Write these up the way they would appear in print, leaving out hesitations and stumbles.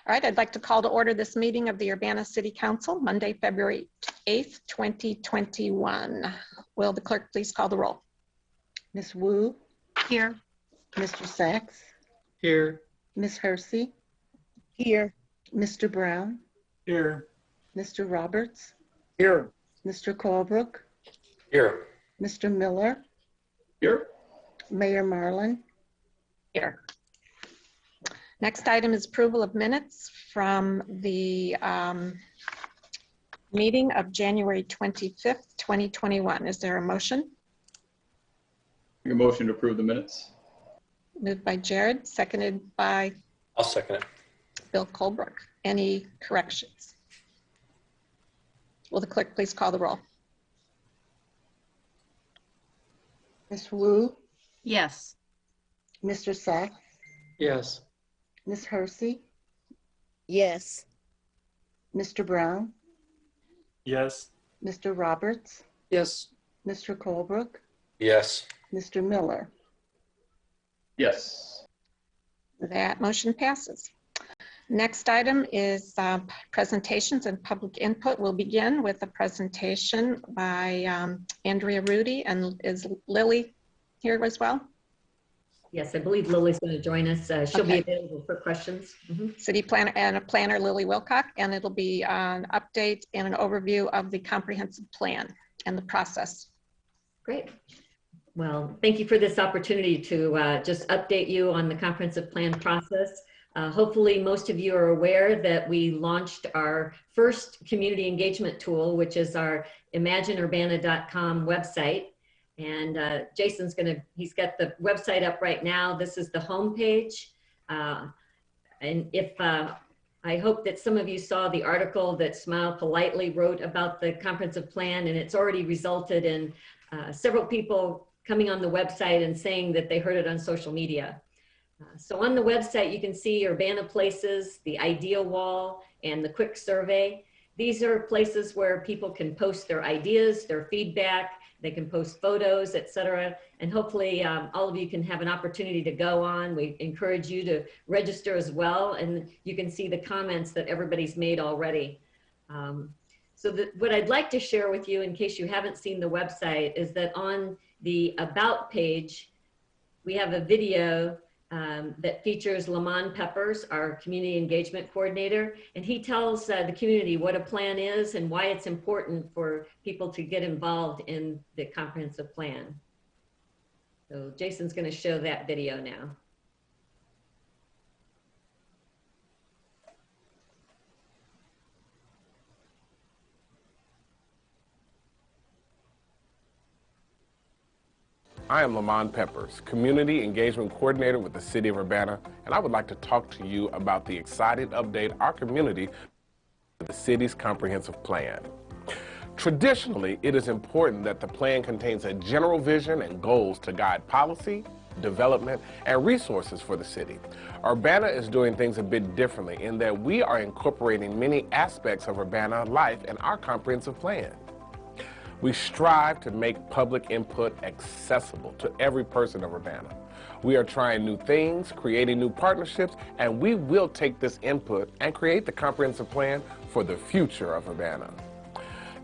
All right, I'd like to call to order this meeting of the Urbana City Council, Monday, February 8th, 2021. Will the clerk please call the roll? Ms. Wu? Here. Mr. Sachs? Here. Ms. Hersey? Here. Mr. Brown? Here. Mr. Roberts? Here. Mr. Colebrook? Here. Mr. Miller? Here. Mayor Marlin? Here. Next item is approval of minutes from the meeting of January 25th, 2021. Is there a motion? Make a motion to approve the minutes. Moved by Jared, seconded by I'll second it. Bill Colebrook. Any corrections? Will the clerk please call the roll? Ms. Wu? Yes. Mr. Sachs? Yes. Ms. Hersey? Yes. Mr. Brown? Yes. Mr. Roberts? Yes. Mr. Colebrook? Yes. Mr. Miller? Yes. That motion passes. Next item is presentations and public input. We'll begin with a presentation by Andrea Rudy. And is Lily here as well? Yes, I believe Lily's going to join us. She'll Okay. be available for questions. City planner and a planner, Lily Wilcock, and it'll be an update and an overview of the comprehensive plan and the process. Great. Well, thank you for this opportunity to just update you on the comprehensive plan process. Hopefully, most of you are aware that we launched our first community engagement tool, which is our imagineurbana.com website. And Jason's he's got the website up right now. This is the homepage. And I hope that some of you saw the article that Smile Politely wrote about the comprehensive plan, and it's already resulted in several people coming on the website and saying that they heard it on social media. So on the website, you can see Urbana places, the ideal wall, and the quick survey. These are places where people can post their ideas, their feedback. They can post photos, etc. And hopefully all of you can have an opportunity to go on. We encourage you to register as well. And you can see the comments that everybody's made already. What I'd like to share with you, in case you haven't seen the website, is that on the About page, we have a video that features Lamont Peppers, our community engagement coordinator, and he tells the community what a plan is and why it's important for people to get involved in the comprehensive plan. So Jason's going to show that video now. I am Lamont Peppers, Community Engagement Coordinator with the City of Urbana, and I would like to talk to you about the exciting update our community with the city's comprehensive plan. Traditionally, it is important that the plan contains a general vision and goals to guide policy, development, and resources for the city. Urbana is doing things a bit differently in that we are incorporating many aspects of Urbana life in our comprehensive plan. We strive to make public input accessible to every person of Urbana. We are trying new things, creating new partnerships, and we will take this input and create the comprehensive plan for the future of Urbana.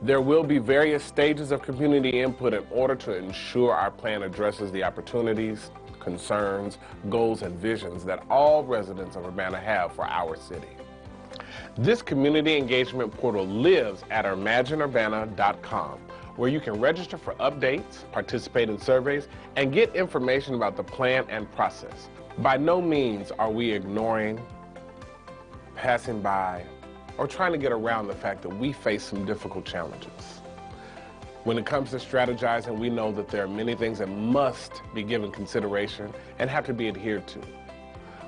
There will be various stages of community input in order to ensure our plan addresses the opportunities, concerns, goals, and visions that all residents of Urbana have for our city. This community engagement portal lives at imagineurbana.com, where you can register for updates, participate in surveys, and get information about the plan and process. By no means are we ignoring, passing by, or trying to get around the fact that we face some difficult challenges. When it comes to strategizing, we know that there are many things that must be given consideration and have to be adhered to.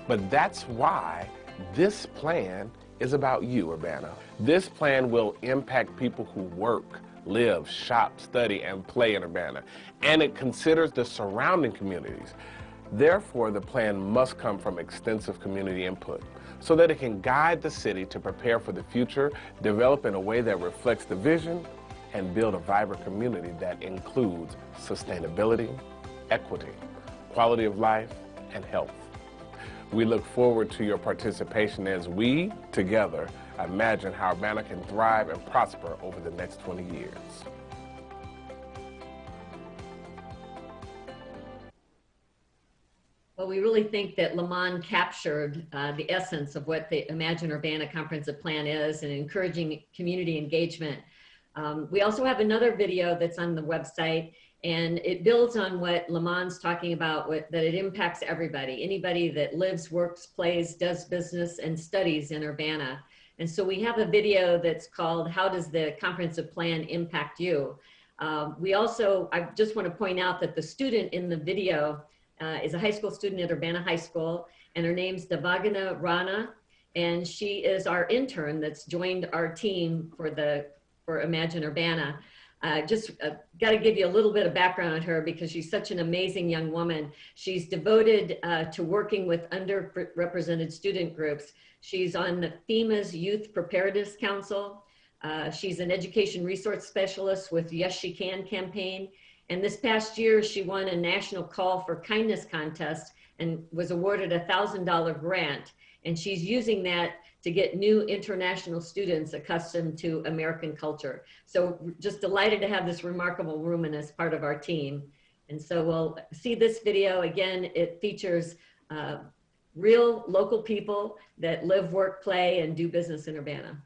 But that's why this plan is about you, Urbana. This plan will impact people who work, live, shop, study, and play in Urbana, and it considers the surrounding communities. Therefore, the plan must come from extensive community input so that it can guide the city to prepare for the future, develop in a way that reflects the vision, and build a vibrant community that includes sustainability, equity, quality of life, and health. We look forward to your participation as we, together, imagine how Urbana can thrive and prosper over the next 20 years. Well, we really think that Lamont captured the essence of what the Imagine Urbana Comprehensive Plan is and encouraging community engagement. We also have another video that's on the website, and it builds on what Lamont's talking about, that it impacts everybody, anybody that lives, works, plays, does business, and studies in Urbana. And so we have a video that's called, How Does the Comprehensive Plan Impact You? I just want to point out that the student in the video is a high school student at Urbana High School, and her name's Devagana Rana, and she is our intern that's joined our team for Imagine Urbana. Got to give you a little bit of background on her because she's such an amazing young woman. She's devoted to working with underrepresented student groups. She's on the FEMA's Youth Preparedness Council. She's an education resource specialist with Yes She Can campaign. And this past year, she won a national call for kindness contest and was awarded a $1,000 grant. And she's using that to get new international students accustomed to American culture. So just delighted to have this remarkable woman as part of our team. And so we'll see this video. Again, it features real local people that live, work, play, and do business in Urbana.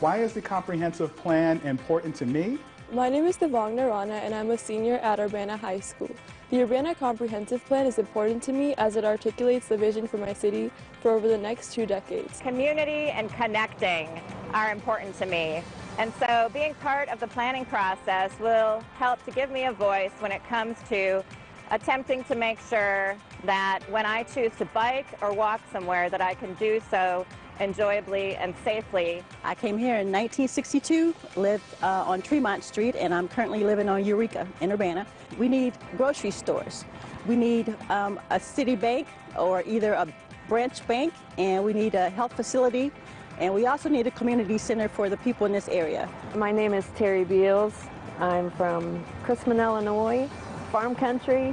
Why is the comprehensive plan important to me? My name is Devagana Rana and I'm a senior at Urbana High School. The Urbana Comprehensive Plan is important to me as it articulates the vision for my city for over the next 2 decades. Community and connecting are important to me. And so being part of the planning process will help to give me a voice when it comes to attempting to make sure that when I choose to bike or walk somewhere that I can do so enjoyably and safely. I came here in 1962, lived on Tremont Street, and I'm currently living on Eureka in Urbana. We need grocery stores. We need a city bank or either a branch bank, and we need a health facility, and we also need a community center for the people in this area. My name is Terry Beals. I'm from Chrisman, Illinois, farm country.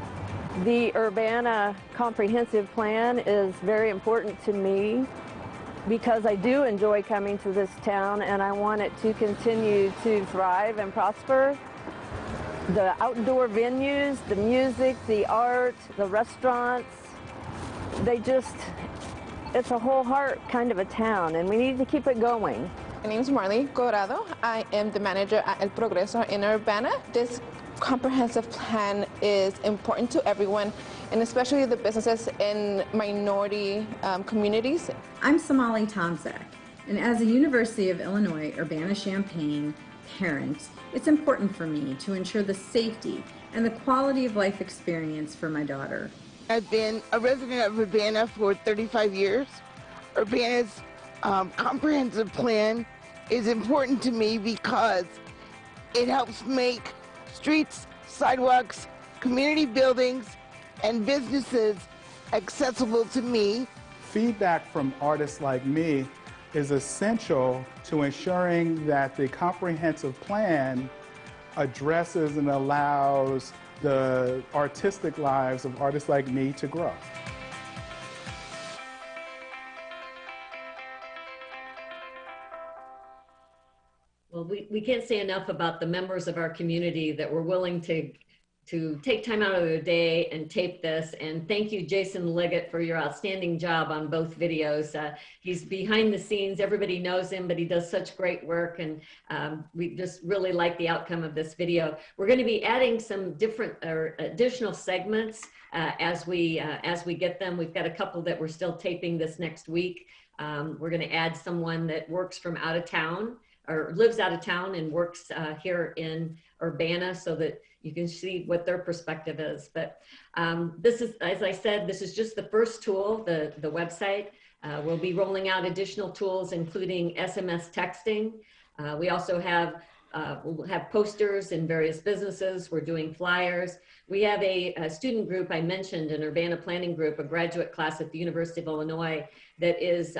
The Urbana Comprehensive Plan is very important to me because I do enjoy coming to this town and I want it to continue to thrive and prosper. The outdoor venues, the music, the art, the restaurants, it's a whole heart kind of a town and we need to keep it going. My name is Marley Corrado. I am the manager at El Progreso in Urbana. This comprehensive plan is important to everyone, and especially the businesses in minority communities. I'm Somali Tomzak, and as a University of Illinois Urbana-Champaign parent, it's important for me to ensure the safety and the quality of life experience for my daughter. I've been a resident of Urbana for 35 years. Urbana's comprehensive plan is important to me because it helps make streets, sidewalks, community buildings, and businesses accessible to me. Feedback from artists like me is essential to ensuring that the comprehensive plan addresses and allows the artistic lives of artists like me to grow. Well, we can't say enough about the members of our community that were willing to take time out of their day and tape this. And thank you, Jason Liggett, for your outstanding job on both videos. He's behind the scenes. Everybody knows him, but he does such great work. And we just really like the outcome of this video. We're going to be adding some different or additional segments as we get them. We've got a couple that we're still taping this next week. We're going to add someone that works from out of town or lives out of town and works here in Urbana so that you can see what their perspective is. But this is, as I said, this is just the first tool, the website. We'll be rolling out additional tools, including SMS texting. We also have, we'll have posters in various businesses. We're doing flyers. We have a student group, I mentioned, an Urbana planning group, a graduate class at the University of Illinois that is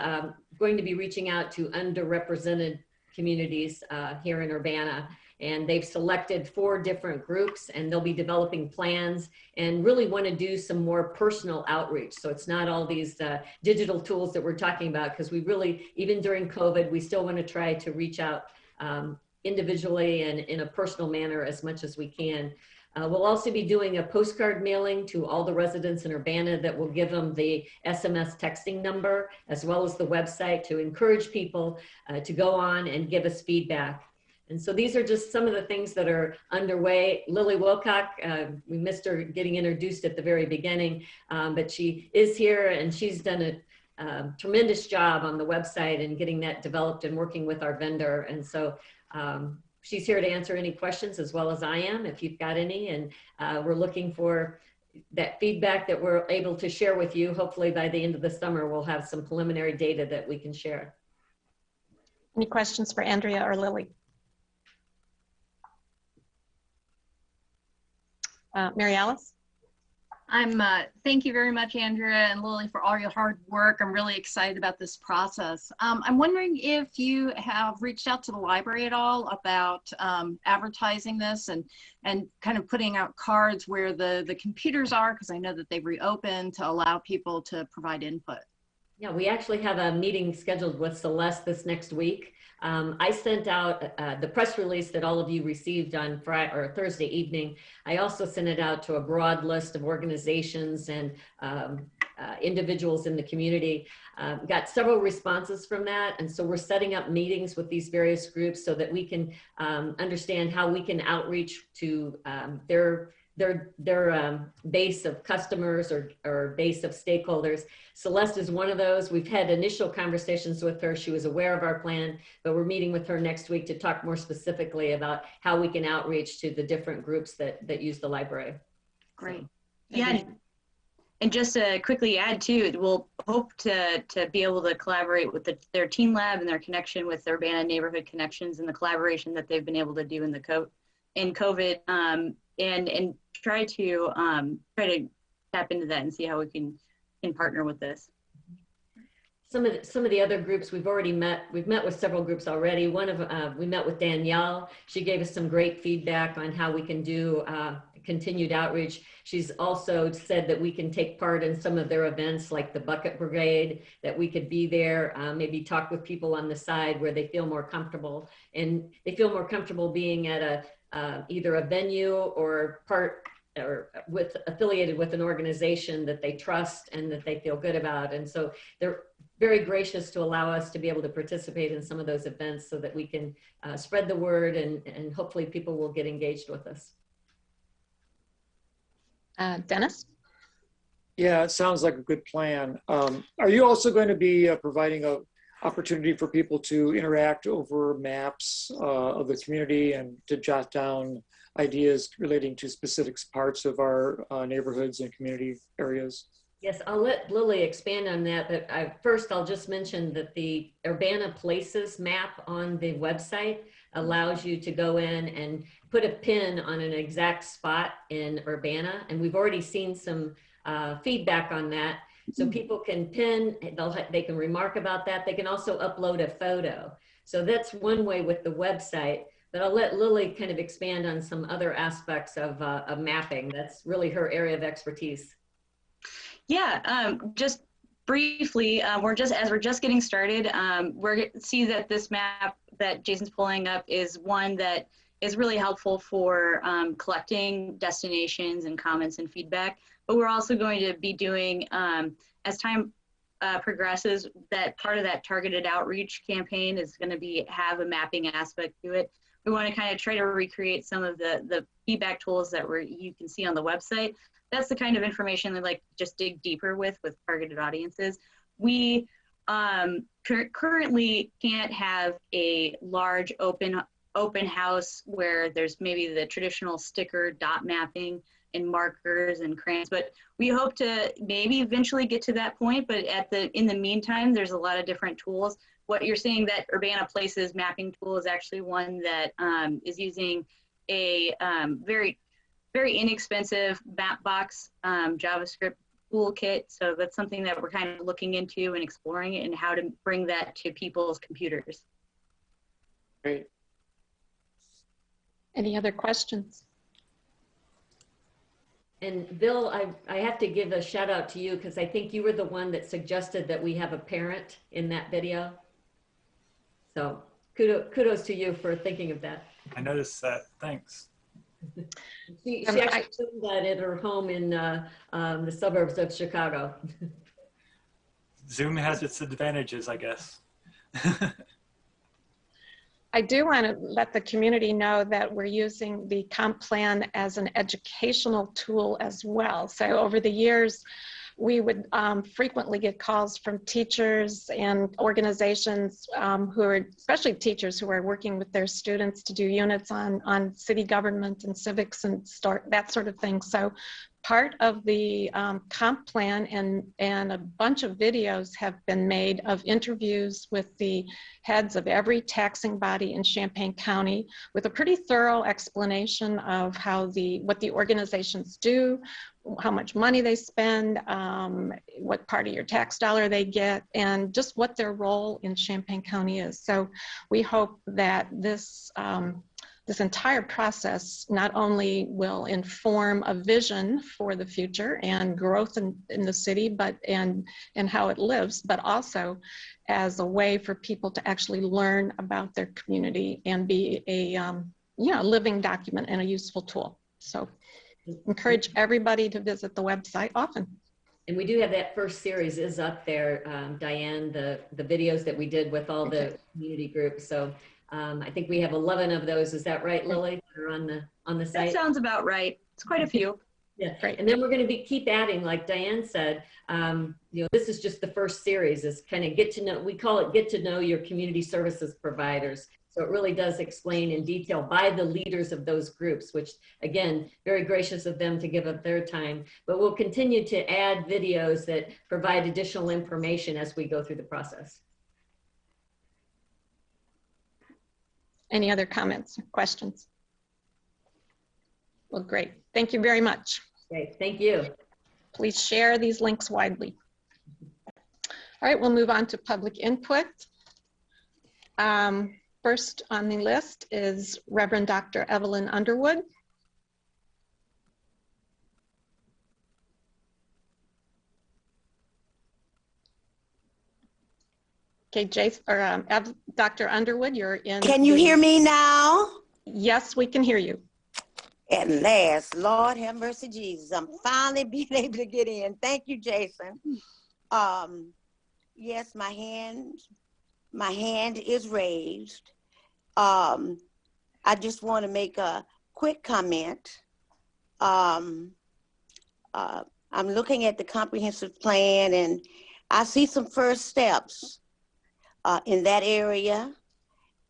going to be reaching out to underrepresented communities here in Urbana. And they've selected 4 different groups, and they'll be developing plans and really want to do some more personal outreach. So it's not all these digital tools that we're talking about, because we really, even during COVID, we still want to try to reach out individually and in a personal manner as much as we can. We'll also be doing a postcard mailing to all the residents in Urbana that will give them the SMS texting number, as well as the website, to encourage people to go on and give us feedback. And so these are just some of the things that are underway. Lily Wilcock, we missed her getting introduced at the very beginning, but she is here, and she's done a tremendous job on the website and getting that developed and working with our vendor. And so she's here to answer any questions, as well as I am, if you've got any. And we're looking for that feedback that we're able to share with you. Hopefully by the end of the summer, we'll have some preliminary data that we can share. Any questions for Andrea or Lily? Mary Alice? Thank you very much, Andrea and Lily, for all your hard work. I'm really excited about this process. I'm wondering if you have reached out to the library at all about advertising this and kind of putting out cards where the computers are, because I know that they've reopened, to allow people to provide input. Yeah, we actually have a meeting scheduled with Celeste this next week. I sent out the press release that all of you received on Friday or Thursday evening. I also sent it out to a broad list of organizations and individuals in the community. Got several responses from that, and so we're setting up meetings with these various groups so that we can understand how we can outreach to their base of customers or base of stakeholders. Celeste is one of those. We've had initial conversations with her. She was aware of our plan, but we're meeting with her next week to talk more specifically about how we can outreach to the different groups that use the library. Great. So, Yeah, and just to quickly add too, we'll hope to be able to collaborate with their Teen Lab and their connection with Urbana Neighborhood Connections and the collaboration that they've been able to do in COVID, and try to tap into that and see how we can partner with this. Some of the other groups we've already met. We've met with several groups already. We met with Danielle. She gave us some great feedback on how we can do continued outreach. She's also said that we can take part in some of their events, like the Bucket Brigade, that we could be there, maybe talk with people on the side where they feel more comfortable, and they feel more comfortable being at either a venue or affiliated with an organization that they trust and that they feel good about. And so they're very gracious to allow us to be able to participate in some of those events so that we can spread the word, and hopefully people will get engaged with us. Dennis? Yeah, it sounds like a good plan. Are you also going to be providing an opportunity for people to interact over maps of the community and to jot down ideas relating to specific parts of our neighborhoods and community areas? Yes, I'll let Lily expand on that, but first I'll just mention that the Urbana Places map on the website allows you to go in and put a pin on an exact spot in Urbana, and we've already seen some feedback on that. So people can pin, they can remark about that. They can also upload a photo. So that's one way with the website, but I'll let Lily kind of expand on some other aspects of mapping. That's really her area of expertise. Yeah, just briefly, we're just getting started. We're see that this map that Jason's pulling up is one that is really helpful for collecting destinations and comments and feedback. But we're also going to be doing, as time progresses, that part of that targeted outreach campaign is going to have a mapping aspect to it. We want to kind of try to recreate some of the feedback tools that you can see on the website. That's the kind of information that like just dig deeper with targeted audiences. We currently can't have a large open house where there's maybe the traditional sticker dot mapping and markers and crayons, but we hope to maybe eventually get to that point. But in the meantime, there's a lot of different tools. What you're seeing, that Urbana Places mapping tool, is actually one that is using a very inexpensive Mapbox JavaScript toolkit. So that's something that we're kind of looking into and exploring, and how to bring that to people's computers. Great. Any other questions? And Bill, I have to give a shout out to you because I think you were the one that suggested that we have a parent in that video. So kudos to you for thinking of that. I noticed that. Thanks. She actually filmed that at her home in the suburbs of Chicago. Zoom has its advantages, I guess. I do want to let the community know that we're using the comp plan as an educational tool as well. So over the years, we would frequently get calls from teachers and organizations who are, especially teachers who are working with their students to do units on city government and civics and that sort of thing. So part of the comp plan and a bunch of videos have been made of interviews with the heads of every taxing body in Champaign County with a pretty thorough explanation of what the organizations do, how much money they spend, what part of your tax dollar they get, and just what their role in Champaign County is. So we hope that this entire process not only will inform a vision for the future and growth in the city, and how it lives, but also as a way for people to actually learn about their community and be a living document and a useful tool. So encourage everybody to visit the website often. And we do have that first series is up there, Diane, the videos that we did with all the community groups. So I think we have 11 of those. Is that right, Lily? That are on the site? That sounds about right. It's quite a few. Yeah, right. And then we're going to keep adding, like Diane said, this is just the first series. Is kind of get to know. We call it get to know your community services providers. So it really does explain in detail by the leaders of those groups, which again, very gracious of them to give up their time. But we'll continue to add videos that provide additional information as we go through the process. Any other comments or questions? Well, great. Thank you very much. Okay, thank you. Please share these links widely. All right, we'll move on to public input. First on the list is Reverend Dr. Evelyn Underwood. Okay, Dr. Underwood, you're in. Can you hear me now? Yes, we can hear you. At last, Lord have mercy, Jesus. I'm finally being able to get in. Thank you, Jason. Yes, my hand is raised. I just want to make a quick comment. I'm looking at the comprehensive plan and I see some first steps in that area.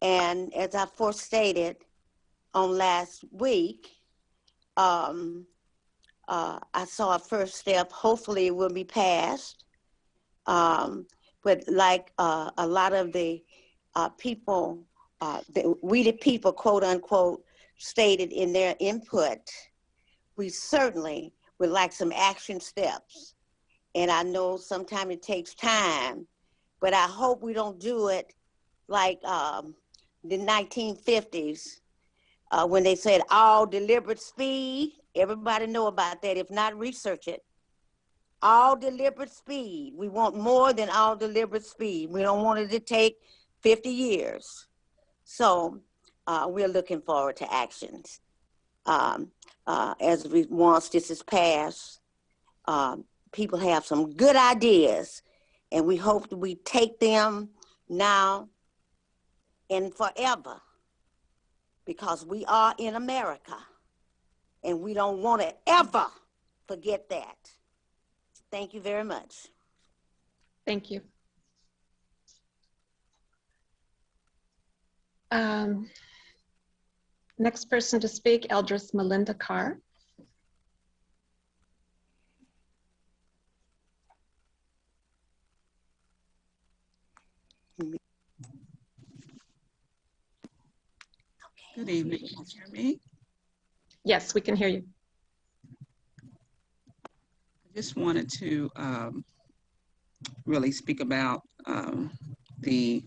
And as I first stated on last week, I saw a first step. Hopefully it will be passed. But like a lot of the people, we the people, quote unquote, stated in their input, we certainly would like some action steps. And I know sometimes it takes time, but I hope we don't do it like the 1950s when they said all deliberate speed. Everybody know about that. If not, research it. All deliberate speed. We want more than all deliberate speed. We don't want it to take 50 years. So we're looking forward to actions. Once this is passed, people have some good ideas, and we hope that we take them now and forever, because we are in America, and we don't want to ever forget that. Thank you very much. Thank you. Next person to speak, Eldris Melinda Carr. Good evening. Can you hear me? Yes, we can hear you. I just wanted to really speak about the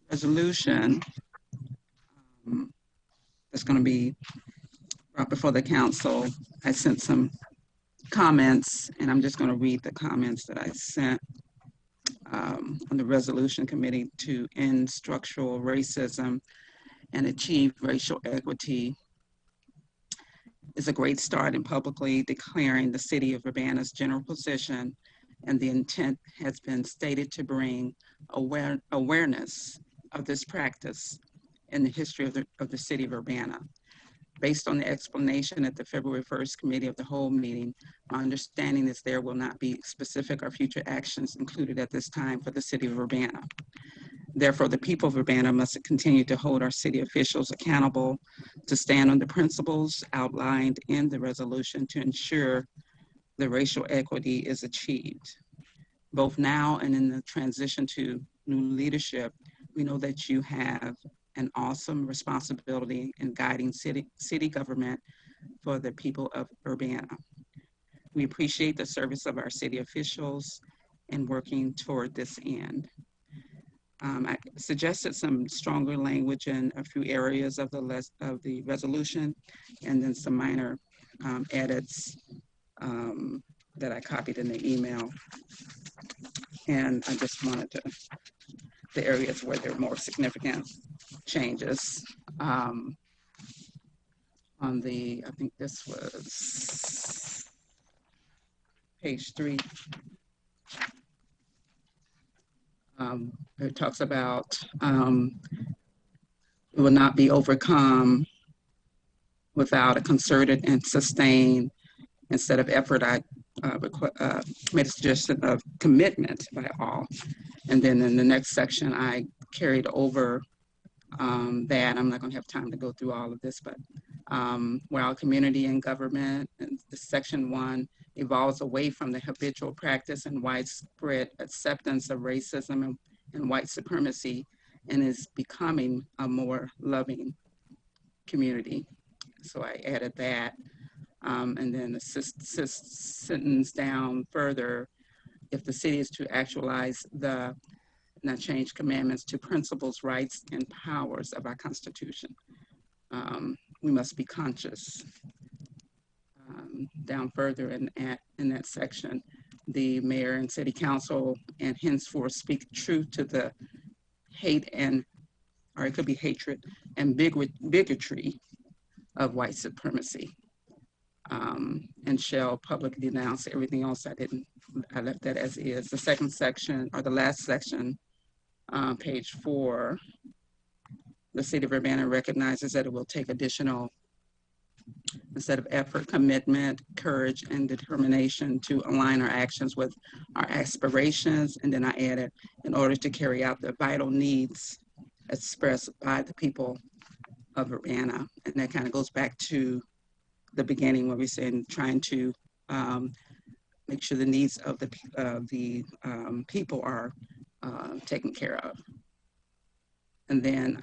resolution that's going to be brought before the council. I sent some comments, and I'm just going to read the comments that I sent on the resolution committee to end structural racism and achieve racial equity. Is a great start in publicly declaring the city of Urbana's general position, and the intent has been stated to bring awareness of this practice in the history of the city of Urbana. Based on the explanation at the February 1st Committee of the Whole meeting, my understanding is there will not be specific or future actions included at this time for the city of Urbana. Therefore, the people of Urbana must continue to hold our city officials accountable to stand on the principles outlined in the resolution to ensure the racial equity is achieved. Both now and in the transition to new leadership, we know that you have an awesome responsibility in guiding city government for the people of Urbana. We appreciate the service of our city officials in working toward this end. I suggested some stronger language in a few areas of the resolution, and then some minor edits that I copied in the email. And I just wanted to, the areas where there are more significant changes. On the, I think this was page 3. It talks about it will not be overcome without a concerted and sustained, instead of effort, I made a suggestion of commitment by all. And then in the next section, I carried over that. I'm not going to have time to go through all of this, but while community and government, and the section 1 evolves away from the habitual practice and widespread acceptance of racism and white supremacy, and is becoming a more loving community. So I added that. And then the sentence down further, if the city is to actualize the, not change commandments to principles, rights, and powers of our Constitution, we must be conscious. Down further in that section, the mayor and city council and henceforth speak truth to the hate and, or it could be hatred and bigotry of white supremacy, and shall publicly denounce everything else. I left that as is. The second section, or the last section, page 4, the city of Urbana recognizes that it will take additional, instead of effort, commitment, courage, and determination to align our actions with our aspirations. And then I added, in order to carry out the vital needs expressed by the people of Urbana. And that kind of goes back to the beginning where we said trying to make sure the needs of the people are taken care of. And then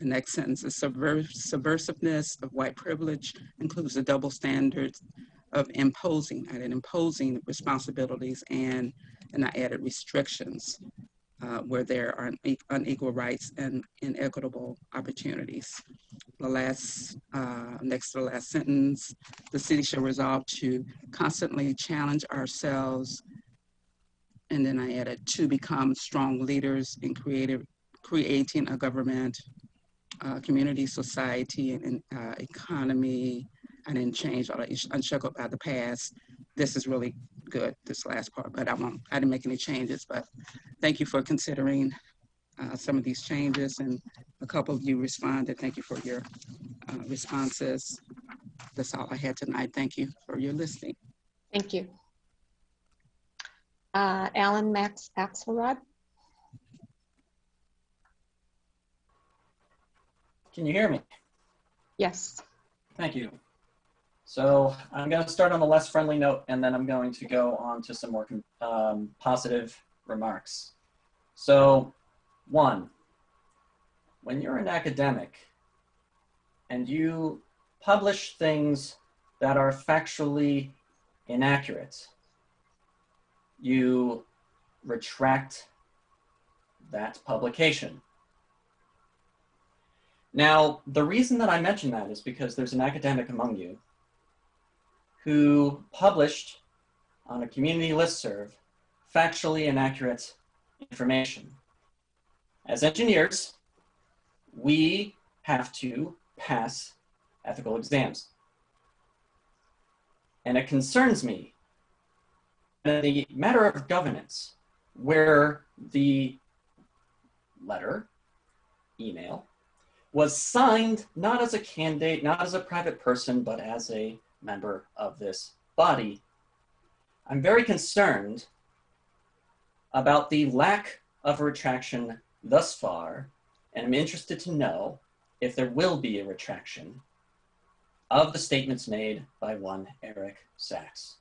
the next sentence is subversiveness of white privilege includes the double standards of imposing responsibilities, and I added restrictions where there are unequal rights and inequitable opportunities. The last, next to the last sentence, the city shall resolve to constantly challenge ourselves, and then I added to become strong leaders in creating a government, community, society, and economy. I didn't change all that, unshackled by the past. This is really good, this last part, but I didn't make any changes, but thank you for considering some of these changes, and a couple of you responded. Thank you for your responses. That's all I had tonight. Thank you for your listening. Thank you. Alan Max Axelrod. Can you hear me? Yes. Thank you. So I'm going to start on a less friendly note, and then I'm going to go on to some more positive remarks. So 1, when you're an academic and you publish things that are factually inaccurate, you retract that publication. Now, the reason that I mention that is because there's an academic among you who published on a community listserv factually inaccurate information. As engineers, we have to pass ethical exams. And it concerns me that the matter of governance, where the letter, email, was signed not as a candidate, not as a private person, but as a member of this body. I'm very concerned about the lack of retraction thus far, and I'm interested to know if there will be a retraction of the statements made by one Eric Sachs.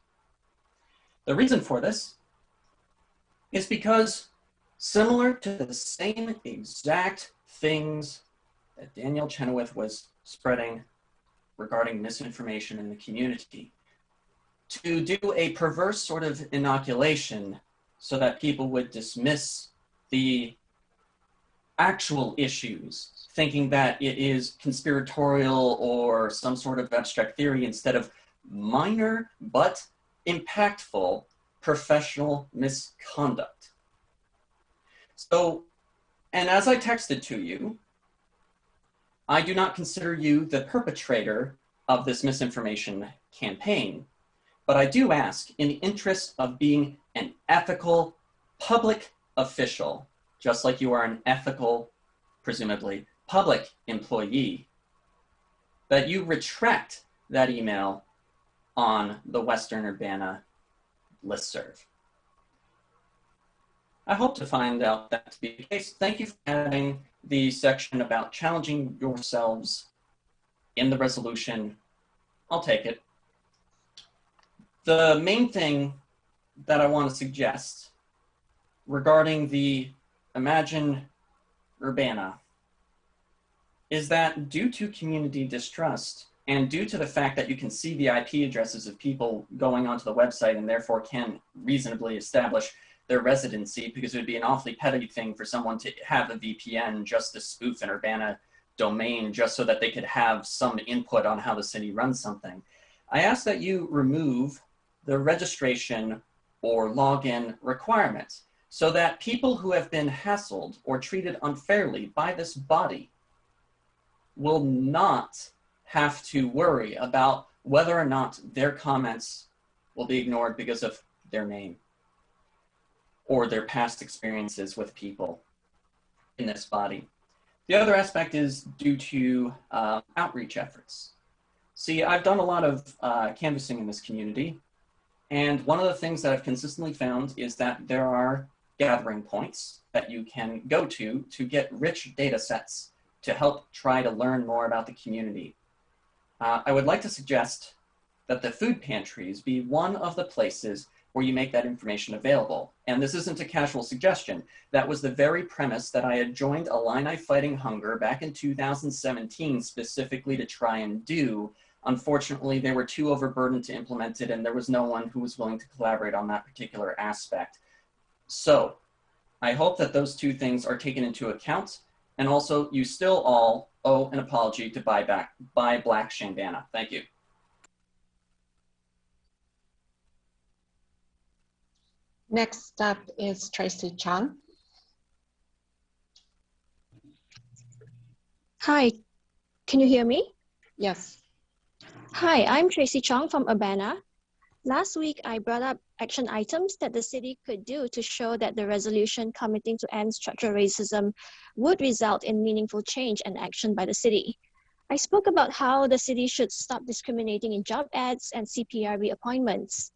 The reason for this is because, similar to the same exact things that Danielle Chenoweth was spreading regarding misinformation in the community, to do a perverse sort of inoculation so that people would dismiss the actual issues, thinking that it is conspiratorial or some sort of abstract theory instead of minor but impactful professional misconduct. So, and as I texted to you, I do not consider you the perpetrator of this misinformation campaign, but I do ask, in the interest of being an ethical public official, just like you are an ethical, presumably, public employee, that you retract that email on the Western Urbana listserv. I hope to find out that to be the case. Thank you for adding the section about challenging yourselves in the resolution. I'll take it. The main thing that I want to suggest regarding the Imagine Urbana is that due to community distrust and due to the fact that you can see the IP addresses of people going onto the website and therefore can reasonably establish their residency, because it would be an awfully petty thing for someone to have a VPN just to spoof an Urbana domain just so that they could have some input on how the city runs something. I ask that you remove the registration or login requirements so that people who have been hassled or treated unfairly by this body will not have to worry about whether or not their comments will be ignored because of their name or their past experiences with people in this body. The other aspect is due to outreach efforts. See, I've done a lot of canvassing in this community, and one of the things that I've consistently found is that there are gathering points that you can go to get rich data sets to help try to learn more about the community. I would like to suggest that the food pantries be one of the places where you make that information available. And this isn't a casual suggestion. That was the very premise that I had joined Illini Fighting Hunger back in 2017 specifically to try and do. Unfortunately, they were too overburdened to implement it, and there was no one who was willing to collaborate on that particular aspect. So I hope that those two things are taken into account. And also, you still all owe an apology to Buy Black Shambana. Thank you. Next up is Tracy Chung. Hi, can you hear me? Yes. Hi, I'm Tracy Chung from Urbana. Last week, I brought up action items that the city could do to show that the resolution committing to end structural racism would result in meaningful change and action by the city. I spoke about how the city should stop discriminating in job ads and CPRB appointments.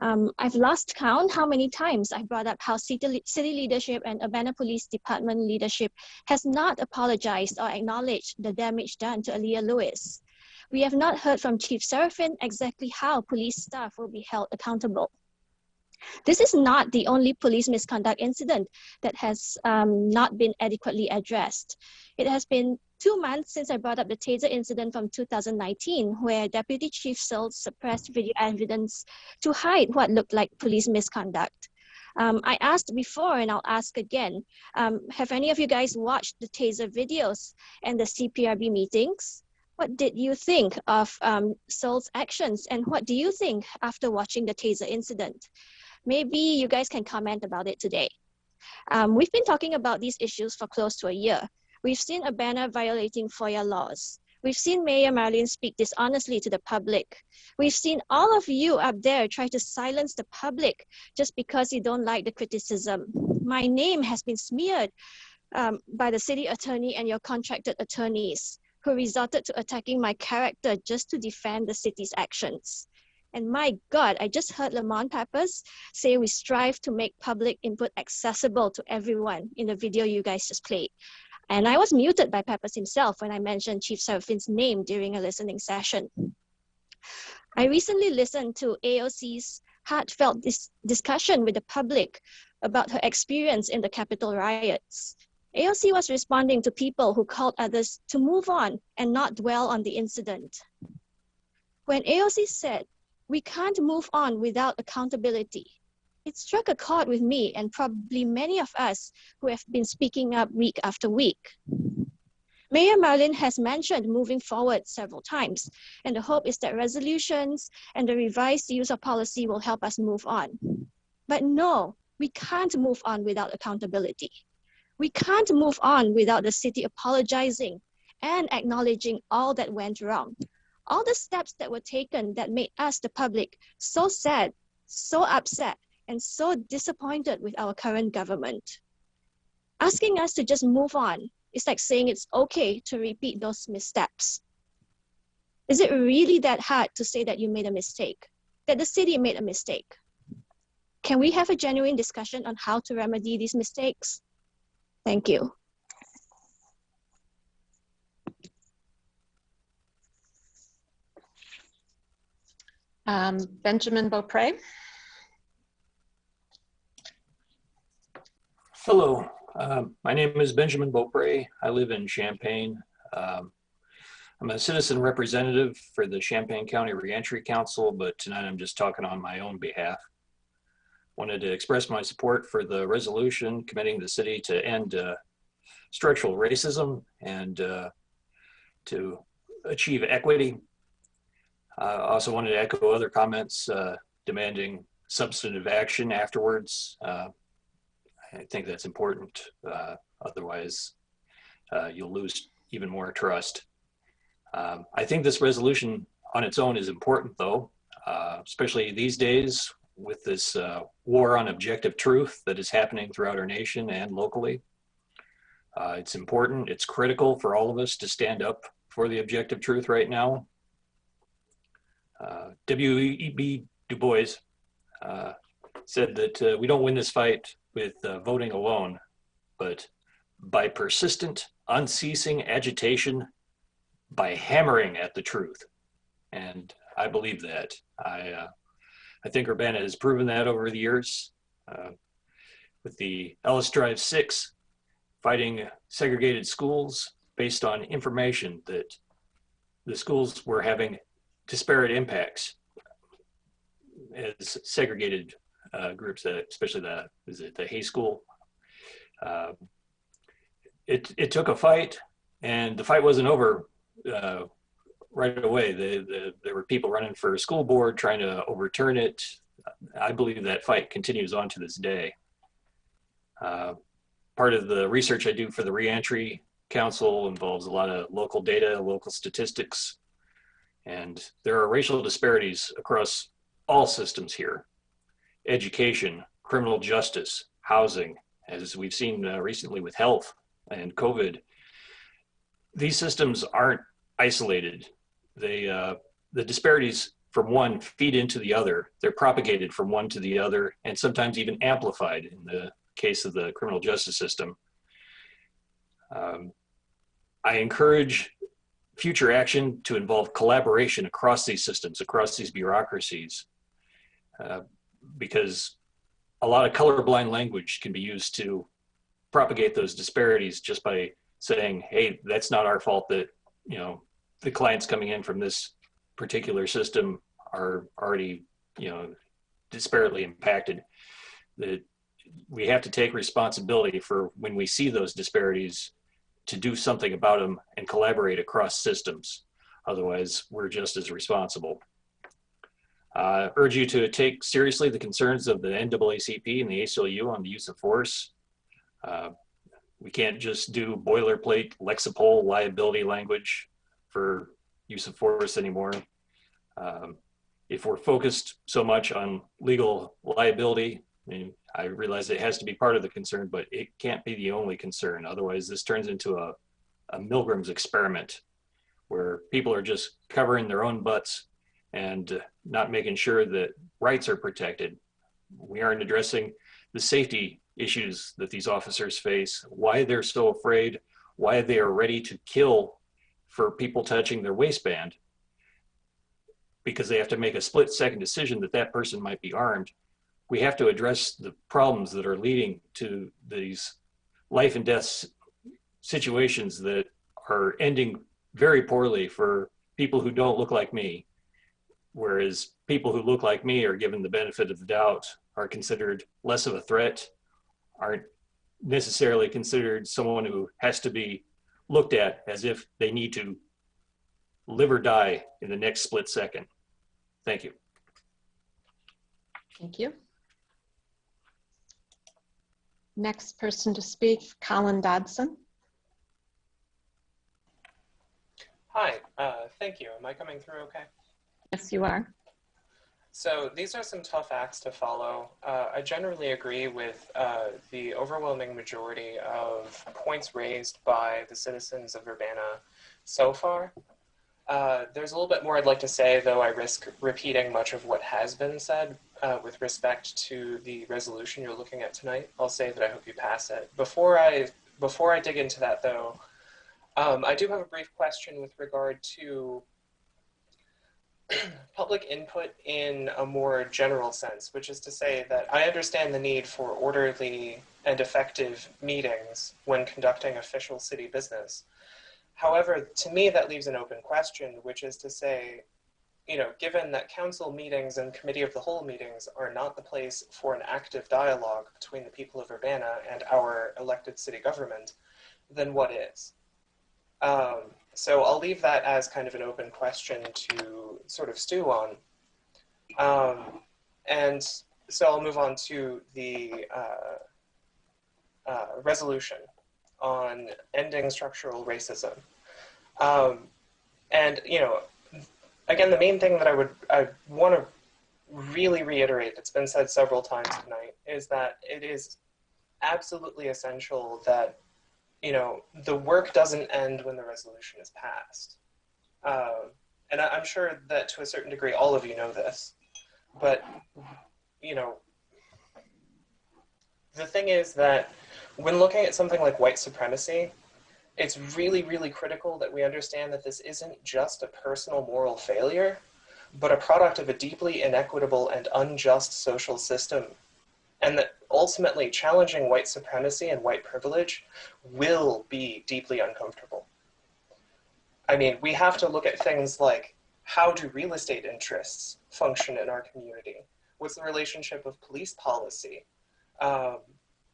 I've lost count how many times I brought up how city leadership and Urbana Police Department leadership has not apologized or acknowledged the damage done to Aaliyah Lewis. We have not heard from Chief Serafin exactly how police staff will be held accountable. This is not the only police misconduct incident that has not been adequately addressed. It has been 2 months since I brought up the taser incident from 2019, where Deputy Chief Searles suppressed video evidence to hide what looked like police misconduct. I asked before and I'll ask again, have any of you guys watched the taser videos and the CPRB meetings? What did you think of Seoul's actions, and what do you think after watching the taser incident? Maybe you guys can comment about it today. We've been talking about these issues for close to a year. We've seen Urbana violating FOIA laws. We've seen Mayor Marlene speak dishonestly to the public. We've seen all of you up there try to silence the public just because you don't like the criticism. My name has been smeared by the city attorney and your contracted attorneys, who resorted to attacking my character just to defend the city's actions. And my God, I just heard Lamont Peppers say we strive to make public input accessible to everyone in the video you guys just played. And I was muted by Peppers himself when I mentioned Chief Serafin's name during a listening session. I recently listened to AOC's heartfelt discussion with the public about her experience in the Capitol riots. AOC was responding to people who called others to move on and not dwell on the incident. When AOC said, "We can't move on without accountability," it struck a chord with me and probably many of us who have been speaking up week after week. Mayor Marlene has mentioned moving forward several times, and the hope is that resolutions and the revised use of policy will help us move on. But no, we can't move on without accountability. We can't move on without the city apologizing and acknowledging all that went wrong. All the steps that were taken that made us, the public, so sad, so upset, and so disappointed with our current government. Asking us to just move on is like saying it's okay to repeat those missteps. Is it really that hard to say that you made a mistake, that the city made a mistake? Can we have a genuine discussion on how to remedy these mistakes? Thank you. Benjamin Beaupre. Hello, my name is Benjamin Beaupre. I live in Champaign. I'm a citizen representative for the Champaign County Reentry Council, but tonight I'm just talking on my own behalf. Wanted to express my support for the resolution committing the city to end structural racism and to achieve equity. I also wanted to echo other comments demanding substantive action afterwards. I think that's important. Otherwise, you'll lose even more trust. I think this resolution on its own is important, though, especially these days with this war on objective truth that is happening throughout our nation and locally. It's important, it's critical for all of us to stand up for the objective truth right now. W.E.B. Du Bois said that we don't win this fight with voting alone, but by persistent, unceasing agitation, by hammering at the truth. And I believe that. I think Urbana has proven that over the years. With the Ellis Drive 6, fighting segregated schools based on information that the schools were having disparate impacts as segregated groups, especially the Hay School. It took a fight, and the fight wasn't over right away. There were people running for a school board trying to overturn it. I believe that fight continues on to this day. Part of the research I do for the Reentry Council involves a lot of local data, local statistics, and there are racial disparities across all systems here. Education, criminal justice, housing, as we've seen recently with health and COVID. These systems aren't isolated. The disparities from one feed into the other. They're propagated from one to the other, and sometimes even amplified in the case of the criminal justice system. I encourage future action to involve collaboration across these systems, across these bureaucracies, because a lot of colorblind language can be used to propagate those disparities just by saying, hey, that's not our fault that, you know, the clients coming in from this particular system are already, you know, disparately impacted. That we have to take responsibility for when we see those disparities to do something about them and collaborate across systems. Otherwise, we're just as responsible. Urge you to take seriously the concerns of the NAACP and the ACLU on the use of force. We can't just do boilerplate Lexipol liability language for use of force anymore. If we're focused so much on legal liability, I mean, I realize it has to be part of the concern, but it can't be the only concern. Otherwise, this turns into a Milgram's experiment where people are just covering their own butts and not making sure that rights are protected. We aren't addressing the safety issues that these officers face, why they're so afraid, why they are ready to kill for people touching their waistband, because they have to make a split-second decision that that person might be armed. We have to address the problems that are leading to these life and death situations that are ending very poorly for people who don't look like me, whereas people who look like me are given the benefit of the doubt, are considered less of a threat, aren't necessarily considered someone who has to be looked at as if they need to live or die in the next split second. Thank you. Thank you. Next person to speak, Colin Dodson. Hi, thank you. Am I coming through okay? Yes, you are. So these are some tough acts to follow. I generally agree with the overwhelming majority of points raised by the citizens of Urbana so far. There's a little bit more I'd like to say, though I risk repeating much of what has been said with respect to the resolution you're looking at tonight. I'll say that I hope you pass it. Before I dig into that, though, I do have a brief question with regard to public input in a more general sense, which is to say that I understand the need for orderly and effective meetings when conducting official city business. However, to me, that leaves an open question, which is to say, you know, given that council meetings and committee of the whole meetings are not the place for an active dialogue between the people of Urbana and our elected city government, then what is? So I'll leave that as kind of an open question to sort of stew on. And so I'll move on to the resolution on ending structural racism. And, you know, again, the main thing that I want to really reiterate, it's been said several times tonight, is that it is absolutely essential that, you know, the work doesn't end when the resolution is passed. And I'm sure that to a certain degree, all of you know this, but, you know, the thing is that when looking at something like white supremacy, it's really, really critical that we understand that this isn't just a personal moral failure, but a product of a deeply inequitable and unjust social system. And that ultimately challenging white supremacy and white privilege will be deeply uncomfortable. I mean, we have to look at things like, how do real estate interests function in our community? What's the relationship of police policy?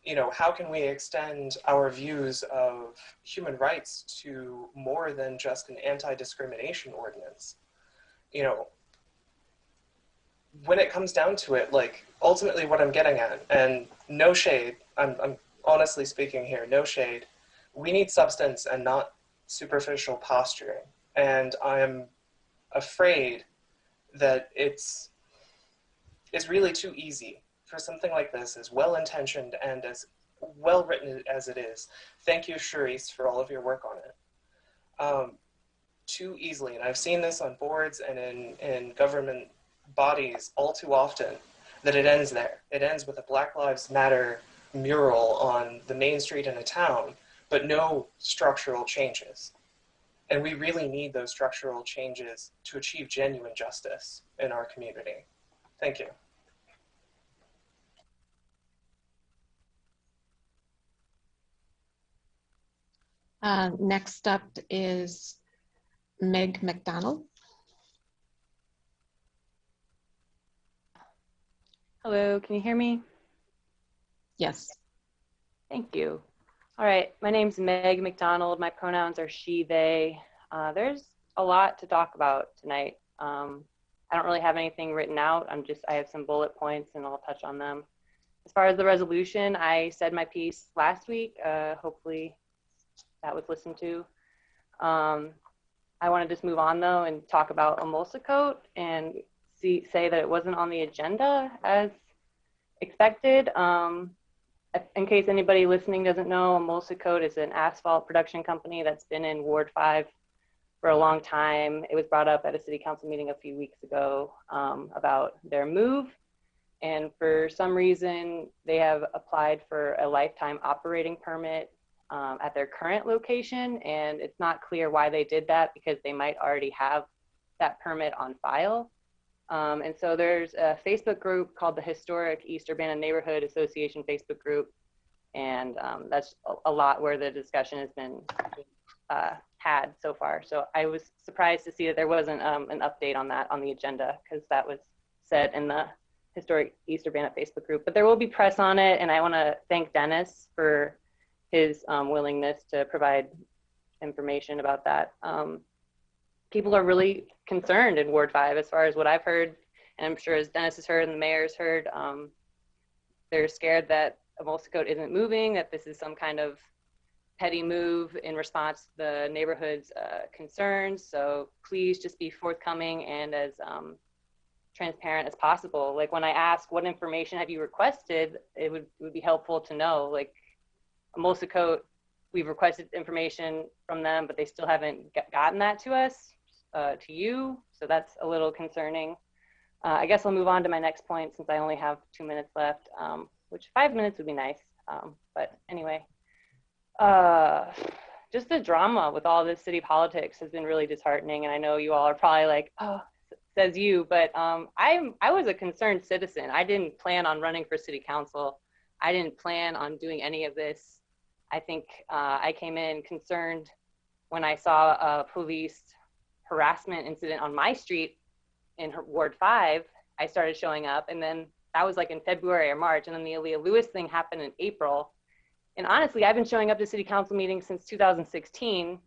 You know, how can we extend our views of human rights to more than just an anti-discrimination ordinance? You know, when it comes down to it, like, ultimately what I'm getting at, and no shade, I'm honestly speaking here, no shade, we need substance and not superficial posturing. And I'm afraid that it's really too easy for something like this, as well-intentioned and as well-written as it is. Thank you, Charisse, for all of your work on it. Too easily, and I've seen this on boards and in government bodies all too often, that it ends there. It ends with a Black Lives Matter mural on the main street in a town, but no structural changes. And we really need those structural changes to achieve genuine justice in our community. Thank you. Next up is Meg McDonald. Hello, can you hear me? Yes. Thank you. All right, my name's Meg McDonald. My pronouns are she, they. There's a lot to talk about tonight. I don't really have anything written out. I have some bullet points and I'll touch on them. As far as the resolution, I said my piece last week. Hopefully that was listened to. I want to just move on though and talk about emulsicoat and say that it wasn't on the agenda as expected. In case anybody listening doesn't know, emulsicoat is an asphalt production company that's been in Ward 5 for a long time. It was brought up at a city council meeting a few weeks ago about their move. And for some reason, they have applied for a lifetime operating permit at their current location. And it's not clear why they did that because they might already have that permit on file. And so there's a Facebook group called the Historic East Urbana Neighborhood Association Facebook group. And that's a lot where the discussion has been had so far. So I was surprised to see that there wasn't an update on that on the agenda because that was said in the Historic East Urbana Facebook group. But there will be press on it. And I want to thank Dennis for his willingness to provide information about that. People are really concerned in Ward 5 as far as what I've heard, and I'm sure as Dennis has heard and the mayor's heard, they're scared that emulsicoat isn't moving, that this is some kind of petty move in response to the neighborhood's concerns. So please just be forthcoming and as transparent as possible. Like when I ask what information have you requested, it would be helpful to know, like emulsicoat, we've requested information from them, but they still haven't gotten that to us. To you, so that's a little concerning. I guess I'll move on to my next point since I only have 2 minutes left, which 5 minutes would be nice. But anyway, just the drama with all this city politics has been really disheartening, and I know you all are probably like, oh, says you, but I was a concerned citizen. I didn't plan on running for city council. I didn't plan on doing any of this. I think I came in concerned when I saw a police harassment incident on my street in Ward 5. I started showing up, and then that was like in February or March, and then the Aaliyah Lewis thing happened in April. And honestly, I've been showing up to city council meetings since 2016,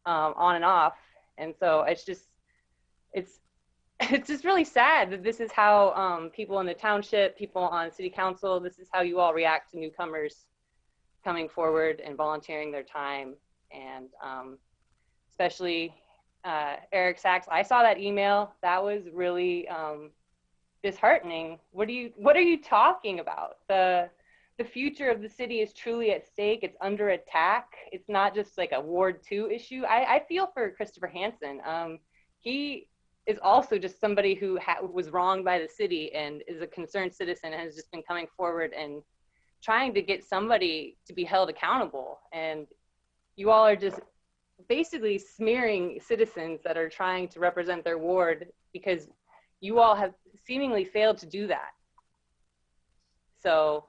on and off. And so it's just really sad that this is how people in the township, people on city council, this is how you all react to newcomers coming forward and volunteering their time. And especially Eric Sachs, I saw that email. That was really disheartening. What are you talking about? The future of the city is truly at stake. It's under attack. It's not just like a Ward 2 issue. I feel for Christopher Hansen. He is also just somebody who was wronged by the city and is a concerned citizen and has just been coming forward and trying to get somebody to be held accountable. And you all are just basically smearing citizens that are trying to represent their ward because you all have seemingly failed to do that. So,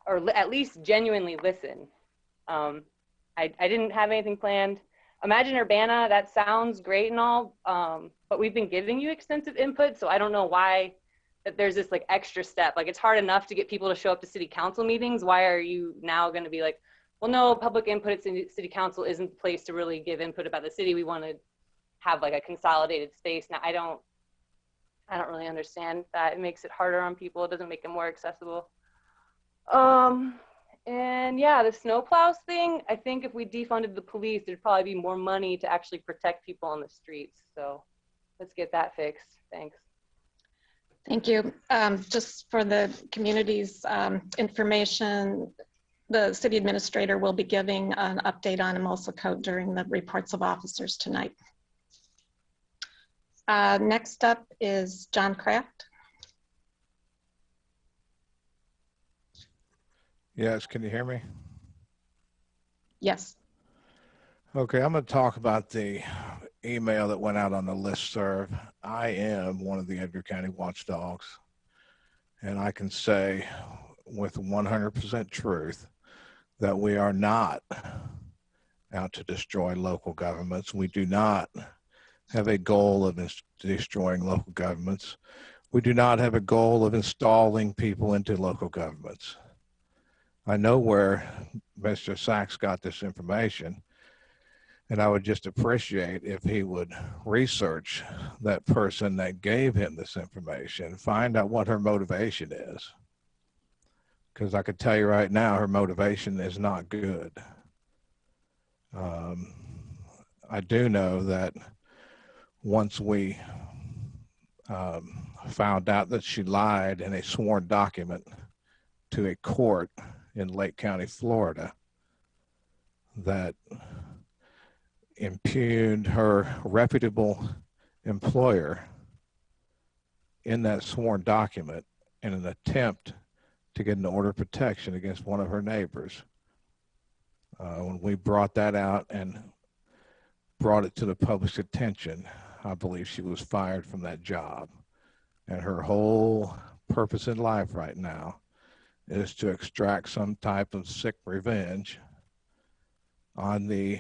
or at least genuinely listen. I didn't have anything planned. Imagine Urbana, that sounds great and all, but we've been giving you extensive input, so I don't know why that there's this like extra step. Like it's hard enough to get people to show up to city council meetings. Why are you now going to be like, well, no, public input at city council isn't the place to really give input about the city. We want to have like a consolidated space. Now, I don't really understand that. It makes it harder on people. It doesn't make it more accessible. And yeah, the snowplows thing, I think if we defunded the police, there'd probably be more money to actually protect people on the streets. So let's get that fixed. Thanks. Thank you. Just for the community's information, the city administrator will be giving an update on emulsicoat during the reports of officers tonight. Next up is John Kraft. Yes, can you hear me? Yes. Okay, I'm going to talk about the email that went out on the listserv. I am one of the Edgar County watchdogs, and I can say with 100% truth that we are not out to destroy local governments. We do not have a goal of destroying local governments. We do not have a goal of installing people into local governments. I know where Mr. Sachs got this information, and I would just appreciate if he would research that person that gave him this information, find out what her motivation is. Because I could tell you right now, her motivation is not good. I do know that once we found out that she lied in a sworn document to a court in Lake County, Florida, that impugned her reputable employer in that sworn document in an attempt to get an order of protection against one of her neighbors. When we brought that out and brought it to the public's attention, I believe she was fired from that job. And her whole purpose in life right now is to extract some type of sick revenge on the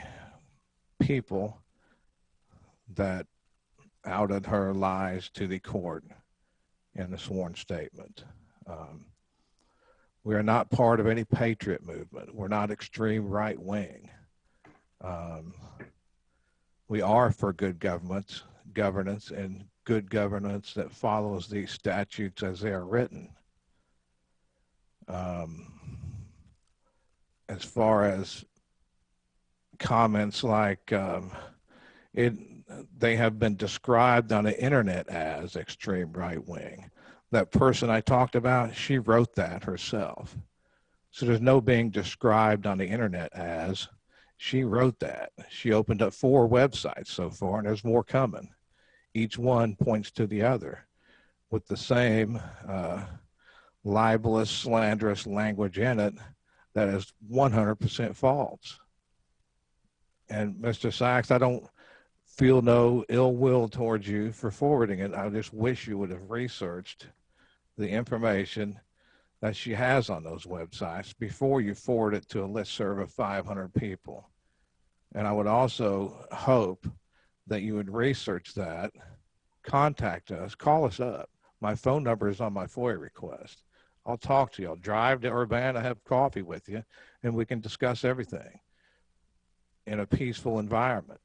people that outed her lies to the court in a sworn statement. We are not part of any patriot movement. We're not extreme right wing. We are for good governance and good governance that follows these statutes as they are written. As far as comments like they have been described on the internet as extreme right wing. That person I talked about, she wrote that herself. So there's no being described on the internet as. She wrote that. She opened up 4 websites so far, and there's more coming. Each one points to the other with the same libelous, slanderous language in it that is 100% false. And Mr. Sachs, I don't feel no ill will towards you for forwarding it. I just wish you would have researched the information that she has on those websites before you forward it to a listserv of 500 people. And I would also hope that you would research that, contact us, call us up. My phone number is on my FOIA request. I'll talk to you. I'll drive to Urbana, have coffee with you, and we can discuss everything in a peaceful environment.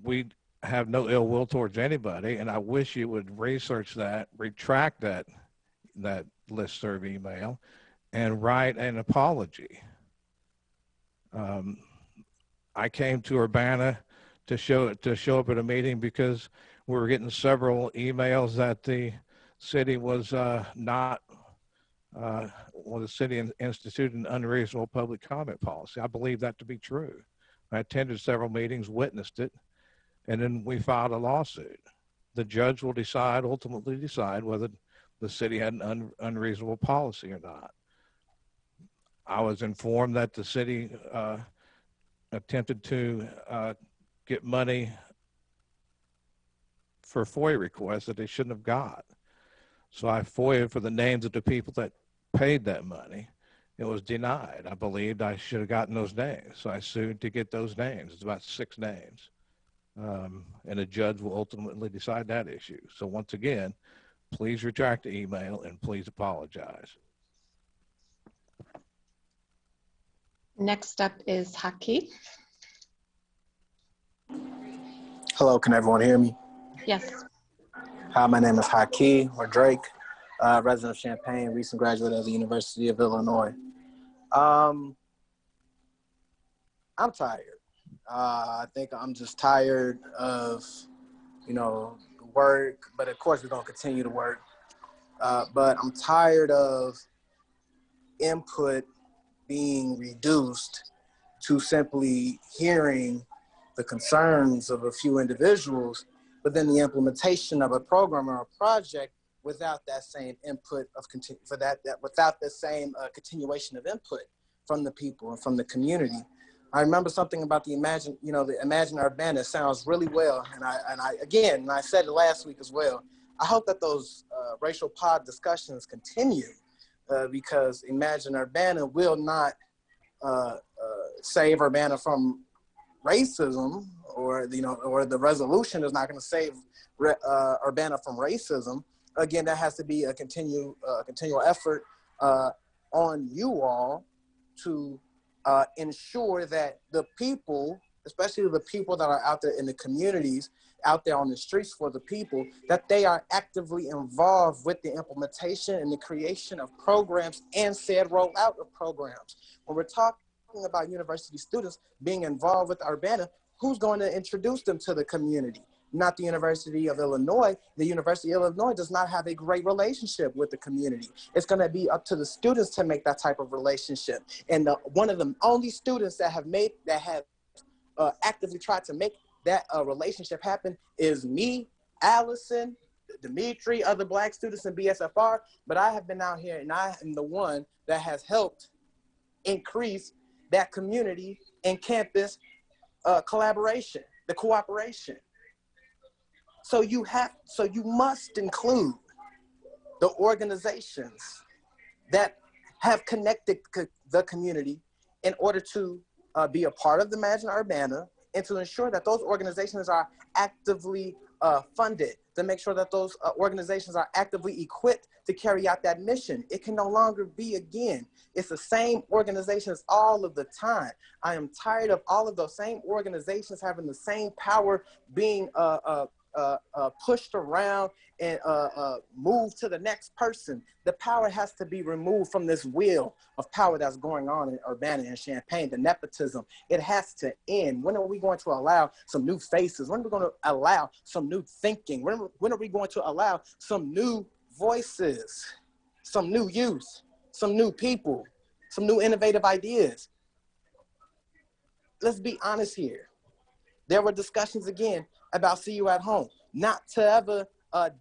We have no ill will towards anybody, and I wish you would research that, retract that listserv email, and write an apology. I came to Urbana to show up at a meeting because we were getting several emails that the city was the city instituted an unreasonable public comment policy. I believe that to be true. I attended several meetings, witnessed it, and then we filed a lawsuit. The judge will ultimately decide whether the city had an unreasonable policy or not. I was informed that the city attempted to get money for FOIA requests that they shouldn't have got. So I FOIA'd for the names of the people that paid that money. It was denied. I believed I should have gotten those names. So I sued to get those names. It's about 6 names. And a judge will ultimately decide that issue. So once again, please retract the email and please apologize. Next up is Haki. Hello, can everyone hear me? Yes. Hi, my name is Haki, or Drake, resident of Champaign, recent graduate of the University of Illinois. I'm tired. I think I'm just tired of, work, but of course we're gonna continue to work. But I'm tired of input being reduced to simply hearing the concerns of a few individuals, but then the implementation of a program or a project without that same input without the same continuation of input from the people and from the community. I remember something about the Imagine Urbana sounds really well, and I said it last week as well. I hope that those racial pod discussions continue because Imagine Urbana will not save Urbana from racism, or or the resolution is not going to save Urbana from racism. Again, that has to be a continual effort on you all to ensure that the people, especially the people that are out there in the communities, out there on the streets for the people, that they are actively involved with the implementation and the creation of programs and said rollout of programs. When we're talking about university students being involved with Urbana, who's going to introduce them to the community? Not the University of Illinois. The University of Illinois does not have a great relationship with the community. It's going to be up to the students to make that type of relationship. And one of the only students that have actively tried to make that relationship happen is me, Allison, Dimitri, other Black students in BSFR. But I have been out here, and I am the one that has helped increase that community and campus collaboration, the cooperation. So you must include the organizations that have connected the community in order to be a part of the Imagine Urbana, and to ensure that those organizations are actively funded, to make sure that those organizations are actively equipped to carry out that mission. It can no longer be, again, it's the same organizations all of the time. I am tired of all of those same organizations having the same power being pushed around and moved to the next person. The power has to be removed from this wheel of power that's going on in Urbana and Champaign, the nepotism. It has to end. When are we going to allow some new faces? When are we going to allow some new thinking? When are we going to allow some new voices, some new youth, some new people, some new innovative ideas? Let's be honest here. There were discussions again about See You at Home, not to ever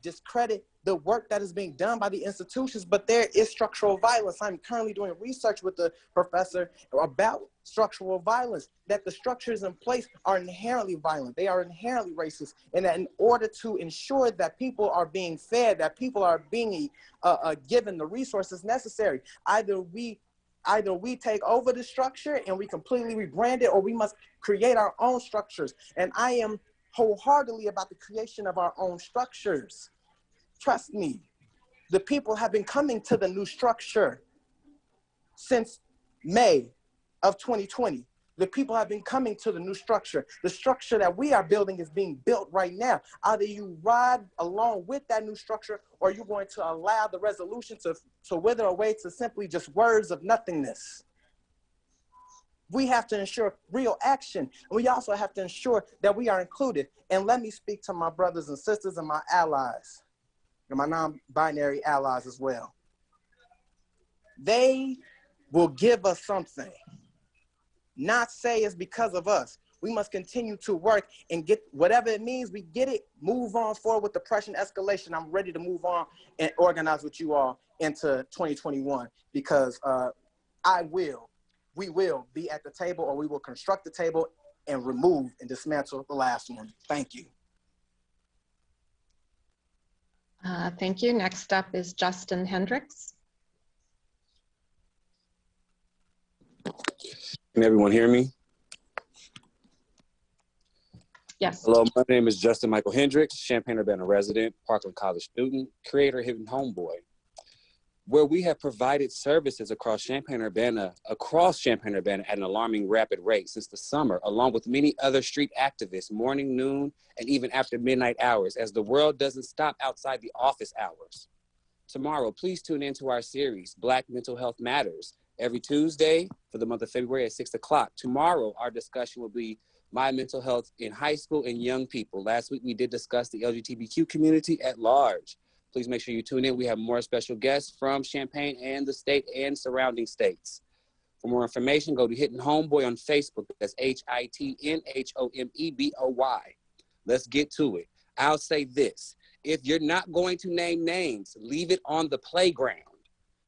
discredit the work that is being done by the institutions, but there is structural violence. I'm currently doing research with the professor about structural violence, that the structures in place are inherently violent. They are inherently racist. And that in order to ensure that people are being fed, that people are being given the resources necessary, either we take over the structure and we completely rebrand it, or we must create our own structures. And I am wholeheartedly about the creation of our own structures. Trust me, the people have been coming to the new structure since May of 2020. The people have been coming to the new structure. The structure that we are building is being built right now. Either you ride along with that new structure, or you're going to allow the resolution to wither away to simply just words of nothingness. We have to ensure real action. And we also have to ensure that we are included. And let me speak to my brothers and sisters and my allies, and my non-binary allies as well. They will give us something. Not say it's because of us. We must continue to work and get whatever it means, we get it, move on forward with depression escalation. I'm ready to move on and organize with you all into 2021, because we will be at the table, or we will construct the table and remove and dismantle the last one. Thank you. Thank you. Next up is Justin Hendricks. Can everyone hear me? Yes. Hello, my name is Justin Michael Hendricks, Champaign-Urbana resident, Parkland College student, creator, Hidden Homeboy, where we have provided services across Champaign-Urbana at an alarming rapid rate since the summer, along with many other street activists, morning, noon, and even after midnight hours, as the world doesn't stop outside the office hours. Tomorrow, please tune into our series, Black Mental Health Matters, every Tuesday for the month of February at 6 o'clock. Tomorrow, our discussion will be my mental health in high school and young people. Last week, we did discuss the LGBTQ community at large. Please make sure you tune in. We have more special guests from Champaign and the state and surrounding states. For more information, go to Hidden Homeboy on Facebook. That's HITNHOMEBOY. Let's get to it. I'll say this. If you're not going to name names, leave it on the playground.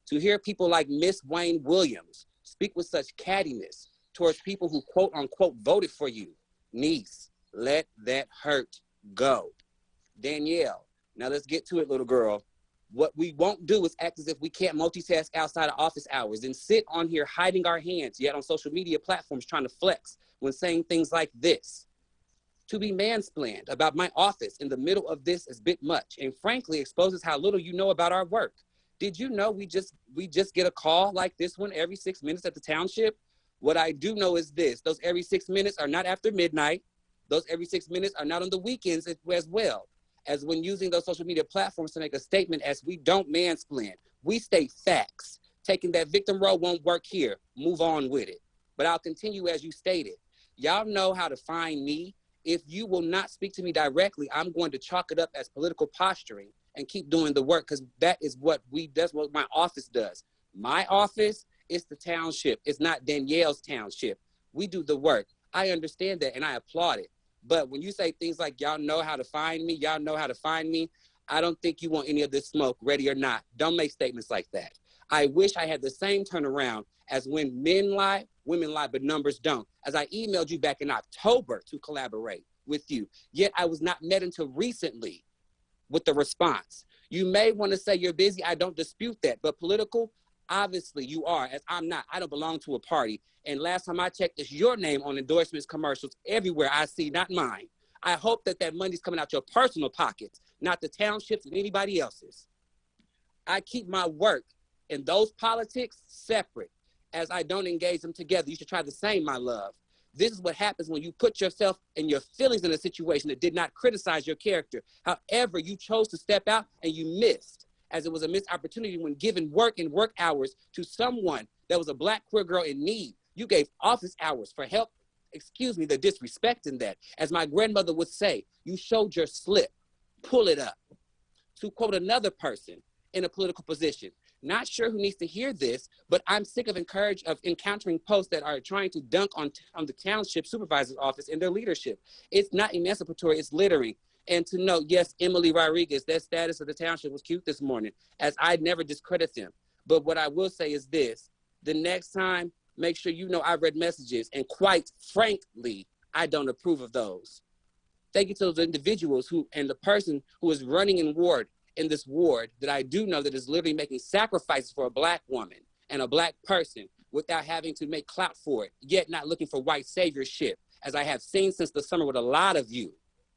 To hear people like Miss Wayne Williams speak with such cattiness towards people who quote unquote voted for you, niece, let that hurt go. Danielle, now let's get to it, little girl. What we won't do is act as if we can't multitask outside of office hours and sit on here hiding our hands, yet on social media platforms trying to flex when saying things like this. To be mansplained about my office in the middle of this is a bit much, and frankly exposes how little you know about our work. Did you know we just get a call like this one every 6 minutes at the township? What I do know is this: those every 6 minutes are not after midnight. Those every 6 minutes are not on the weekends as well. As when using those social media platforms to make a statement, as we don't mansplain, we state facts. Taking that victim role won't work here. Move on with it. But I'll continue as you stated. Y'all know how to find me. If you will not speak to me directly, I'm going to chalk it up as political posturing and keep doing the work, because that's what my office does. My office is the township. It's not Danielle's township. We do the work. I understand that and I applaud it. But when you say things like, y'all know how to find me, y'all know how to find me, I don't think you want any of this smoke, ready or not. Don't make statements like that. I wish I had the same turnaround as when men lie, women lie, but numbers don't. As I emailed you back in October to collaborate with you, yet I was not met until recently with the response. You may want to say you're busy. I don't dispute that, but political, obviously you are, as I'm not. I don't belong to a party. And last time I checked, it's your name on endorsements, commercials, everywhere I see, not mine. I hope that that money's coming out your personal pockets, not the townships and anybody else's. I keep my work and those politics separate, as I don't engage them together. You should try the same, my love. This is what happens when you put yourself and your feelings in a situation that did not criticize your character. However, you chose to step out and you missed, as it was a missed opportunity when given work and work hours to someone that was a Black queer girl in need. You gave office hours for help. Excuse me, the disrespect in that. As my grandmother would say, you showed your slip, pull it up. To quote another person in a political position, not sure who needs to hear this, but I'm sick of encountering posts that are trying to dunk on the township supervisor's office and their leadership. It's not emancipatory, it's littering. And to note, yes, Emily Rodriguez, that status of the township was cute this morning, as I never discredit them. But what I will say is this: the next time, make sure you know I read messages, and quite frankly, I don't approve of those. Thank you to those individuals and the person who is running in this ward that I do know that is literally making sacrifices for a Black woman and a Black person without having to make clout for it, yet not looking for white saviorship, as I have seen since the summer with a lot of you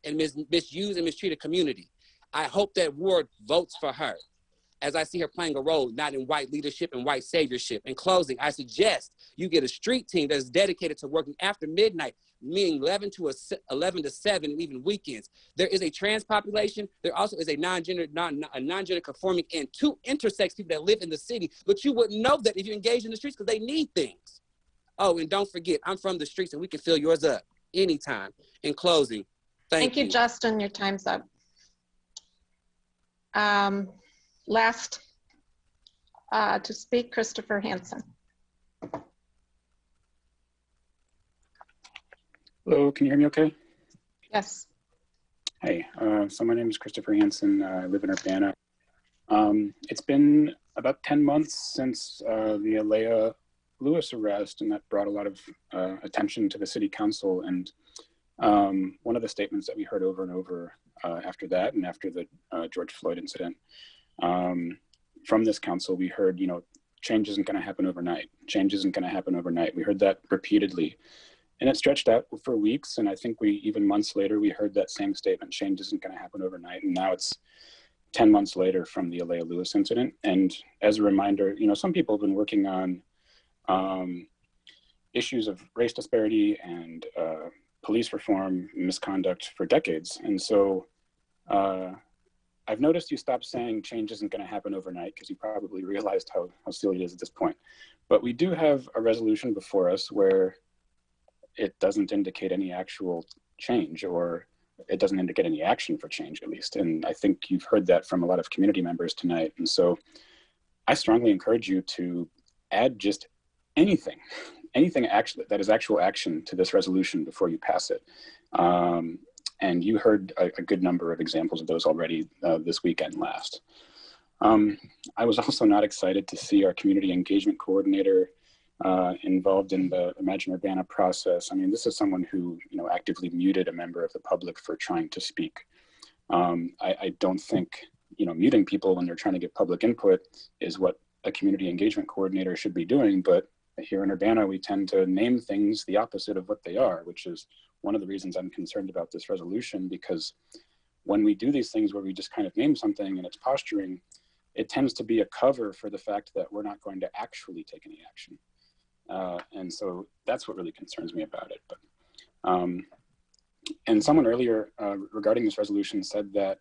and misused and mistreated community. I hope that ward votes for her, as I see her playing a role not in white leadership and white saviorship. In closing, I suggest you get a street team that is dedicated to working after midnight, meaning 11 to 7, and even weekends. There is a trans population. There also is a non-gender conforming and 2 intersex people that live in the city, but you wouldn't know that if you engage in the streets because they need things. Oh, and don't forget, I'm from the streets and we can fill yours up anytime. In closing, thank you. Justin. Your time's up. Last to speak, Christopher Hansen. Hello, can you hear me okay? Yes. Hey, so my name is Christopher Hansen. I live in Urbana. It's been about 10 months since the Alea Lewis arrest, and that brought a lot of attention to the city council. And one of the statements that we heard over and over after that and after the George Floyd incident from this council, we heard, change isn't going to happen overnight. Change isn't going to happen overnight. We heard that repeatedly. And it stretched out for weeks. And I think even months later, we heard that same statement: change isn't going to happen overnight. And now it's 10 months later from the Alea Lewis incident. And as a reminder, some people have been working on issues of race disparity and police reform misconduct for decades. And so I've noticed you stopped saying change isn't going to happen overnight, because you probably realized how silly it is at this point. But we do have a resolution before us where it doesn't indicate any actual change, or it doesn't indicate any action for change, at least. And I think you've heard that from a lot of community members tonight. And so I strongly encourage you to add just anything actually that is actual action to this resolution before you pass it. And you heard a good number of examples of those already this weekend last. I was also not excited to see our community engagement coordinator involved in the Imagine Urbana process. I mean, this is someone who, actively muted a member of the public for trying to speak. I don't think muting people when they're trying to get public input is what a community engagement coordinator should be doing. But here in Urbana, we tend to name things the opposite of what they are, which is one of the reasons I'm concerned about this resolution, because when we do these things where we just kind of name something and it's posturing, it tends to be a cover for the fact that we're not going to actually take any action. And so that's what really concerns me about it. But, and someone earlier regarding this resolution said that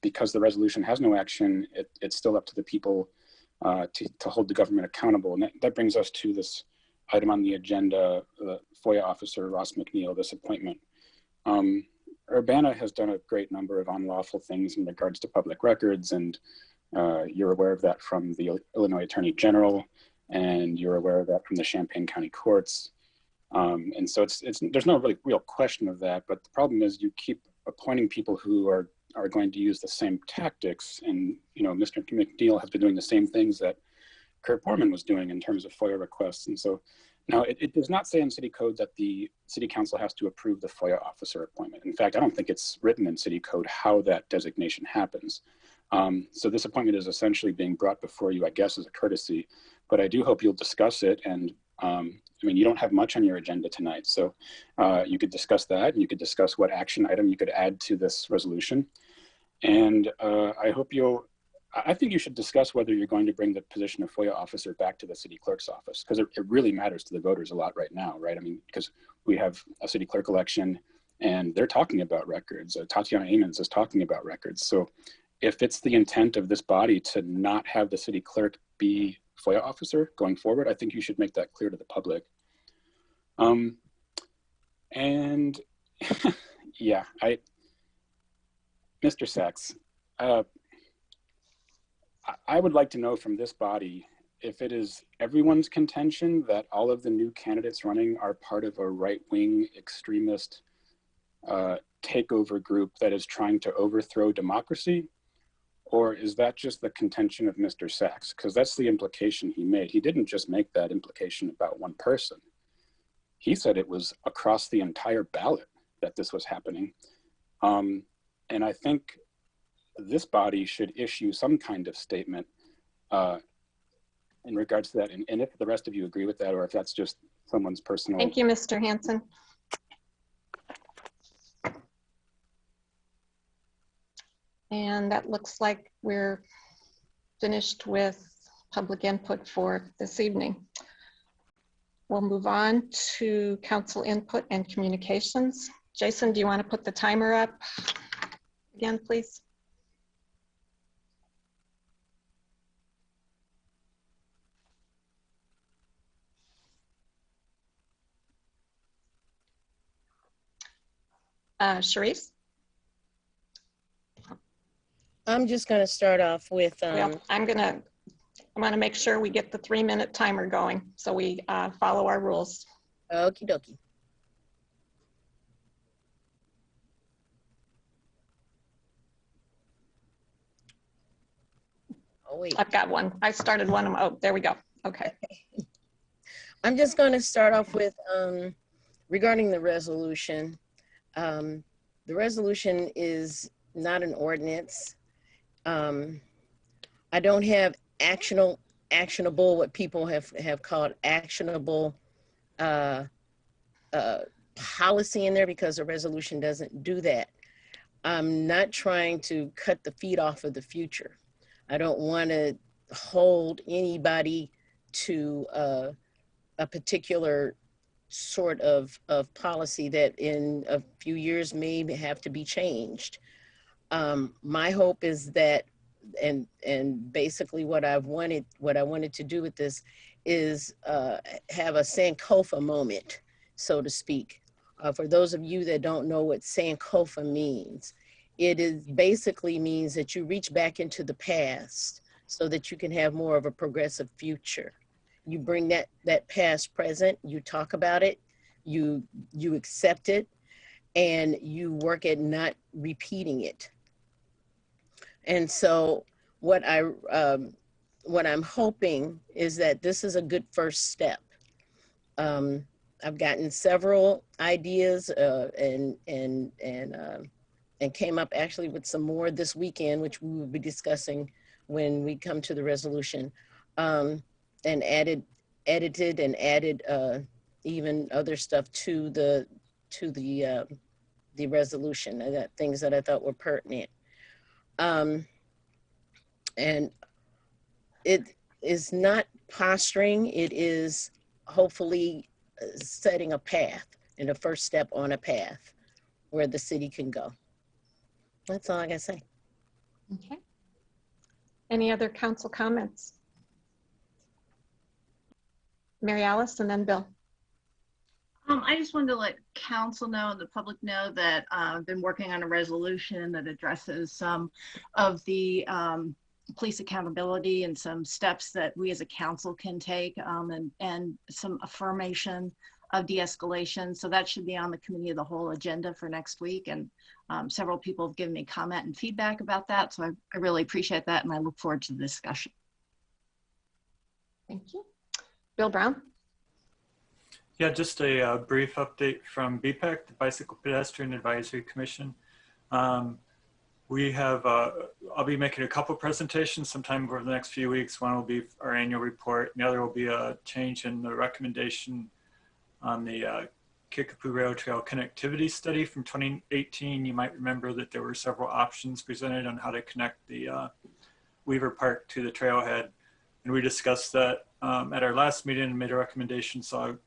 because the resolution has no action, it's still up to the people to hold the government accountable. And that brings us to this item on the agenda, the FOIA officer, Ross McNeil, this appointment. Urbana has done a great number of unlawful things in regards to public records, and you're aware of that from the Illinois Attorney General, and you're aware of that from the Champaign County courts. And so there's no really real question of that, but the problem is you keep appointing people who are going to use the same tactics, and Mr. McNeil has been doing the same things that Kurt Borman was doing in terms of FOIA requests. And so now it does not say in city code that the city council has to approve the FOIA officer appointment. In fact, I don't think it's written in city code how that designation happens. So this appointment is essentially being brought before you, I guess, as a courtesy, but I do hope you'll discuss it. And I mean, you don't have much on your agenda tonight, so you could discuss that, and you could discuss what action item you could add to this resolution. And I think you should discuss whether you're going to bring the position of FOIA officer back to the city clerk's office, because it really matters to the voters a lot right now, right? I mean, because we have a city clerk election and they're talking about records. Tatiana Amons is talking about records. So if it's the intent of this body to not have the city clerk be FOIA officer going forward, I think you should make that clear to the public. And yeah, Mr. Sachs, I would like to know from this body if it is everyone's contention that all of the new candidates running are part of a right-wing extremist takeover group that is trying to overthrow democracy, or is that just the contention of Mr. Sachs? Because that's the implication he made. He didn't just make that implication about one person. He said it was across the entire ballot that this was happening. And I think this body should issue some kind of statement in regards to that. And if the rest of you agree with that, or if that's just someone's personal. Thank you, Mr. Hanson. And that looks like we're finished with public input for this evening. We'll move on to council input and communications. Jason, do you want to put the timer up again, please? Sharice? I'm just going to start off with. Well, I want to make sure we get the 3-minute timer going, so we follow our rules. Okie dokie. Oh, wait. I've got one. I started one. Oh, there we go. Okay. I'm just going to start off with regarding the resolution. The resolution is not an ordinance. I don't have actionable, what people have called actionable policy in there, because the resolution doesn't do that. I'm not trying to cut the feet off of the future. I don't want to hold anybody to a particular sort of policy that in a few years may have to be changed. My hope is that, and basically what I wanted to do with this is have a Sankofa moment, so to speak. For those of you that don't know what Sankofa means, it is basically means that you reach back into the past so that you can have more of a progressive future. You bring that past present, you talk about it, you accept it, and you work at not repeating it. And so what I'm hoping is that this is a good first step. I've gotten several ideas and and came up actually with some more this weekend, which we will be discussing when we come to the resolution, and edited and added even other stuff to the resolution, things that I thought were pertinent. And it is not posturing, it is hopefully setting a path and a first step on a path where the city can go. That's all I gotta say. Okay. Any other council comments? Mary Alice and then Bill. I just wanted to let council know and the public know that I've been working on a resolution that addresses some of the police accountability and some steps that we as a council can take, and some affirmation of de-escalation. So that should be on the committee of the whole agenda for next week. And several people have given me comment and feedback about that. So I really appreciate that. And I look forward to the discussion. Thank you. Bill Brown. Yeah, just a brief update from BPEC, the Bicycle Pedestrian Advisory Commission. We have, I'll be making a couple presentations sometime over the next few weeks. One will be our annual report, and the other will be a change in the recommendation on the Kickapoo Rail Trail connectivity study from 2018. You might remember that there were several options presented on how to connect the Weaver Park to the trailhead. And we discussed that at our last meeting and made a recommendation. So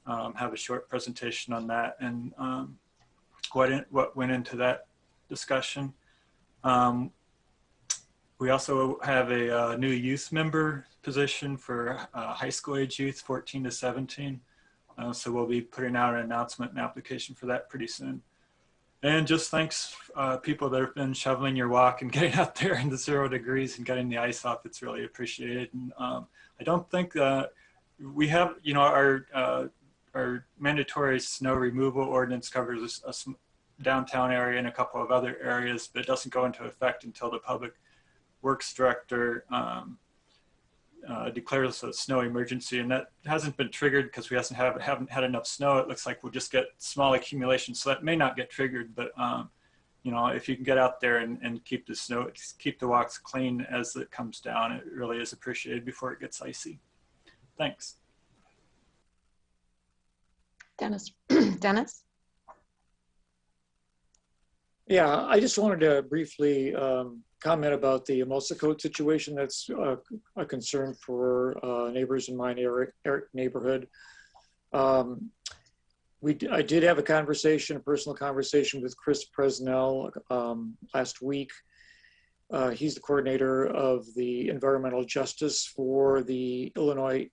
I'll have a short presentation on that and what went into that discussion. We also have a new youth member position for high school age youth, 14 to 17. So we'll be putting out an announcement and application for that pretty soon. And just thanks people that have been shoveling your walk and getting out there in the 0 degrees and getting the ice off. It's really appreciated. And I don't think we have, you know, our mandatory snow removal ordinance covers a downtown area and a couple of other areas, but it doesn't go into effect until the public works director declares a snow emergency, and that hasn't been triggered because we haven't had enough snow. It looks like we'll just get small accumulations, so that may not get triggered. But you know, if you can get out there and keep the walks clean as it comes down, it really is appreciated before it gets icy. Thanks. Dennis. Dennis. Yeah, I just wanted to briefly comment about the Mimosa Code situation. That's a concern for neighbors in my neighborhood. I did have a personal conversation with Chris Presnell last week. He's the coordinator of the environmental justice for the Illinois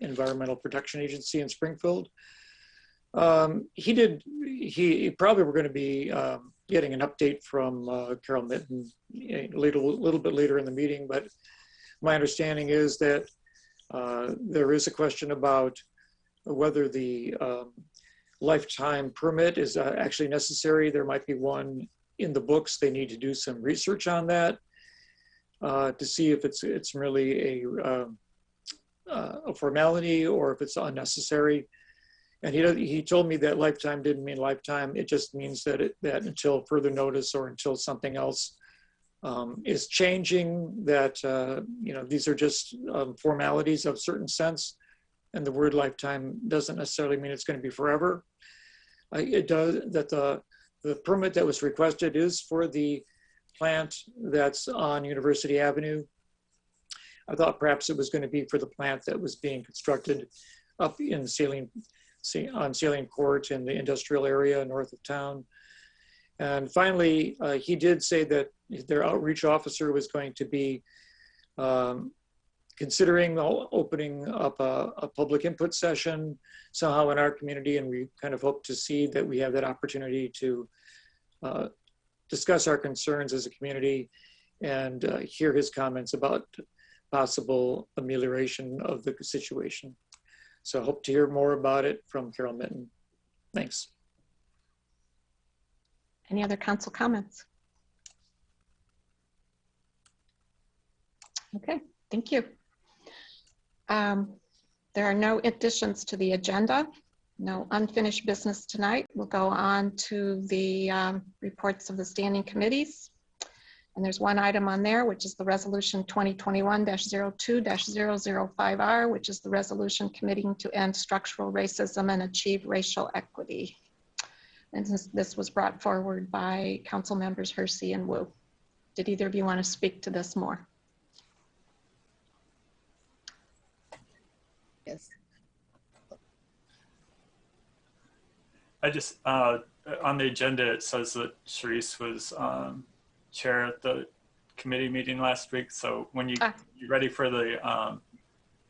Environmental Protection Agency in Springfield. He probably were going to be getting an update from Carol Mitten a little bit later in the meeting, but my understanding is that there is a question about whether the lifetime permit is actually necessary. There might be one in the books. They need to do some research on that to see if it's really a formality or if it's unnecessary. And he told me that lifetime didn't mean lifetime. It just means that until further notice or until something else is changing, that you know, these are just formalities of certain sense, and the word lifetime doesn't necessarily mean it's going to be forever. It does that the permit that was requested is for the plant that's on University Avenue. I thought perhaps it was going to be for the plant that was being constructed up in on Saline Court in the industrial area north of town. And finally, he did say that their outreach officer was going to be considering opening up a public input session somehow in our community, and we kind of hope to see that we have that opportunity to discuss our concerns as a community and hear his comments about possible amelioration of the situation. So I hope to hear more about it from Carol Mitten. Thanks. Any other council comments? Okay, thank you. There are no additions to the agenda. No unfinished business tonight. We'll go on to the reports of the standing committees. And there's one item on there, which is the resolution 2021-02-005R, which is the resolution committing to end structural racism and achieve racial equity. And this was brought forward by council members Hersey and Wu. Did either of you want to speak to this more? Yes. I just, on the agenda, it says that Sharice was chair at the committee meeting last week. So when you're ready for the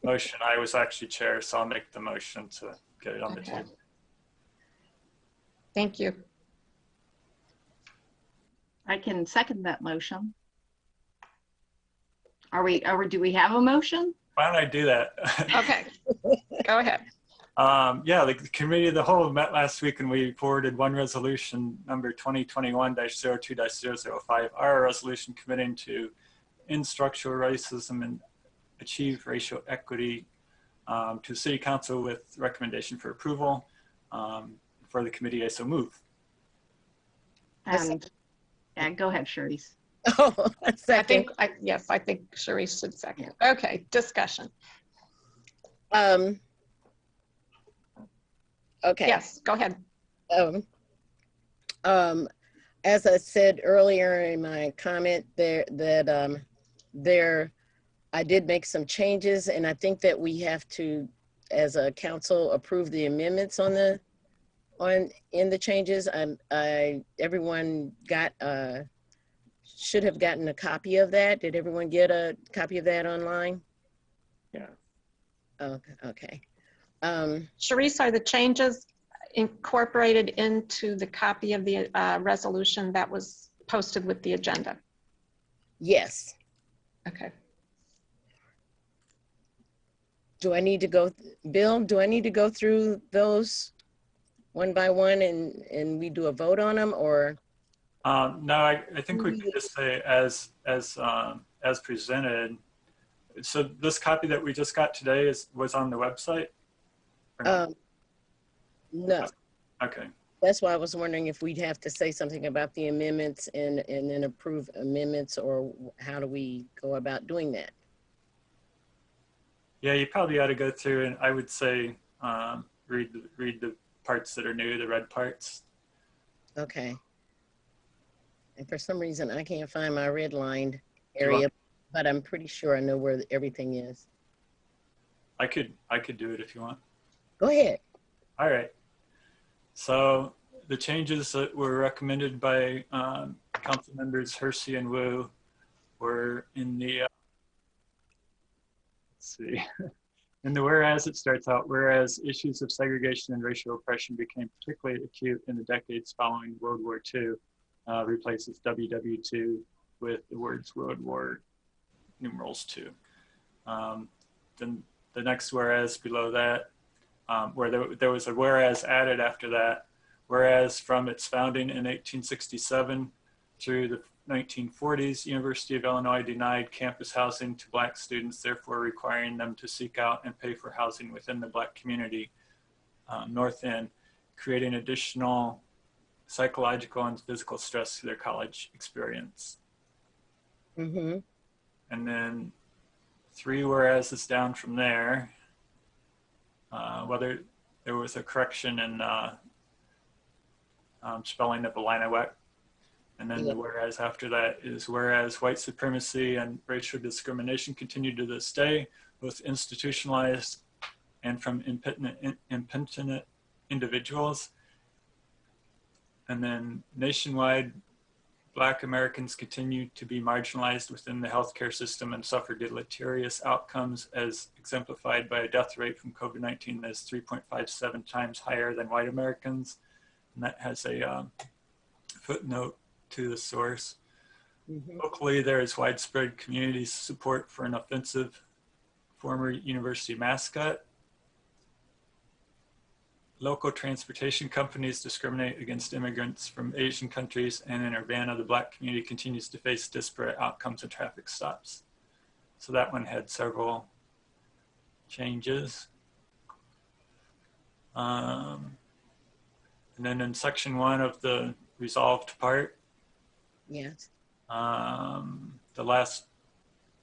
motion, I was actually chair, so I'll make the motion to get it on the table. Thank you. I can second that motion. Do we have a motion? Why don't I do that? Okay, go ahead. Yeah, the committee of the whole met last week and we forwarded one resolution number 2021-02-005, our resolution committing to end structural racism and achieve racial equity to the City Council with recommendation for approval. For the committee, I so move. And yeah, go ahead, Sharice. Oh, second. Yes, I think Sharice should second. Okay, discussion. Okay. Yes, go ahead. As I said earlier in my comment I did make some changes, and I think that we have to, as a council, approve the amendments in the changes. Everyone should have gotten a copy of that. Did everyone get a copy of that online? Yeah. Okay. Sharice, are the changes incorporated into the copy of the resolution that was posted with the agenda? Yes. Okay. Do I need to go, Bill, do I need to go through those one by one and we do a vote on them, or? No, I think we could just say as presented. So this copy that we just got today was on the website? No. Okay. That's why I was wondering if we'd have to say something about the amendments and then approve amendments, or how do we go about doing that? Yeah, you probably ought to go through, and I would say read the parts that are new, the red parts. Okay. And for some reason, I can't find my red lined area, but I'm pretty sure I know where everything is. I could do it if you want. Go ahead. All right. So the changes that were recommended by council members Hersey and Wu were in the, let's see, in the whereas it starts out, whereas issues of segregation and racial oppression became particularly acute in the decades following World War II, replaces WW2 with the words World War numerals II. Then the next whereas below that, where there was a whereas added after that, whereas from its founding in 1867 through the 1940s, University of Illinois denied campus housing to Black students, therefore requiring them to seek out and pay for housing within the Black community, North End, creating additional psychological and physical stress to their college experience. Mm-hmm. And then 3 whereas down from there, whether there was a correction in spelling of Illiniwek. And then the whereas after that is whereas white supremacy and racial discrimination continue to this day, both institutionalized and from impenitent individuals. And then nationwide, Black Americans continue to be marginalized within the healthcare system and suffer deleterious outcomes, as exemplified by a death rate from COVID-19 that is 3.57 times higher than white Americans. And that has a footnote to the source. Mm-hmm. Locally, there is widespread community support for an offensive former university mascot. Local transportation companies discriminate against immigrants from Asian countries, and in Urbana, the Black community continues to face disparate outcomes and traffic stops. So that one had several changes. And then in section 1 of the resolved part, Yes. the last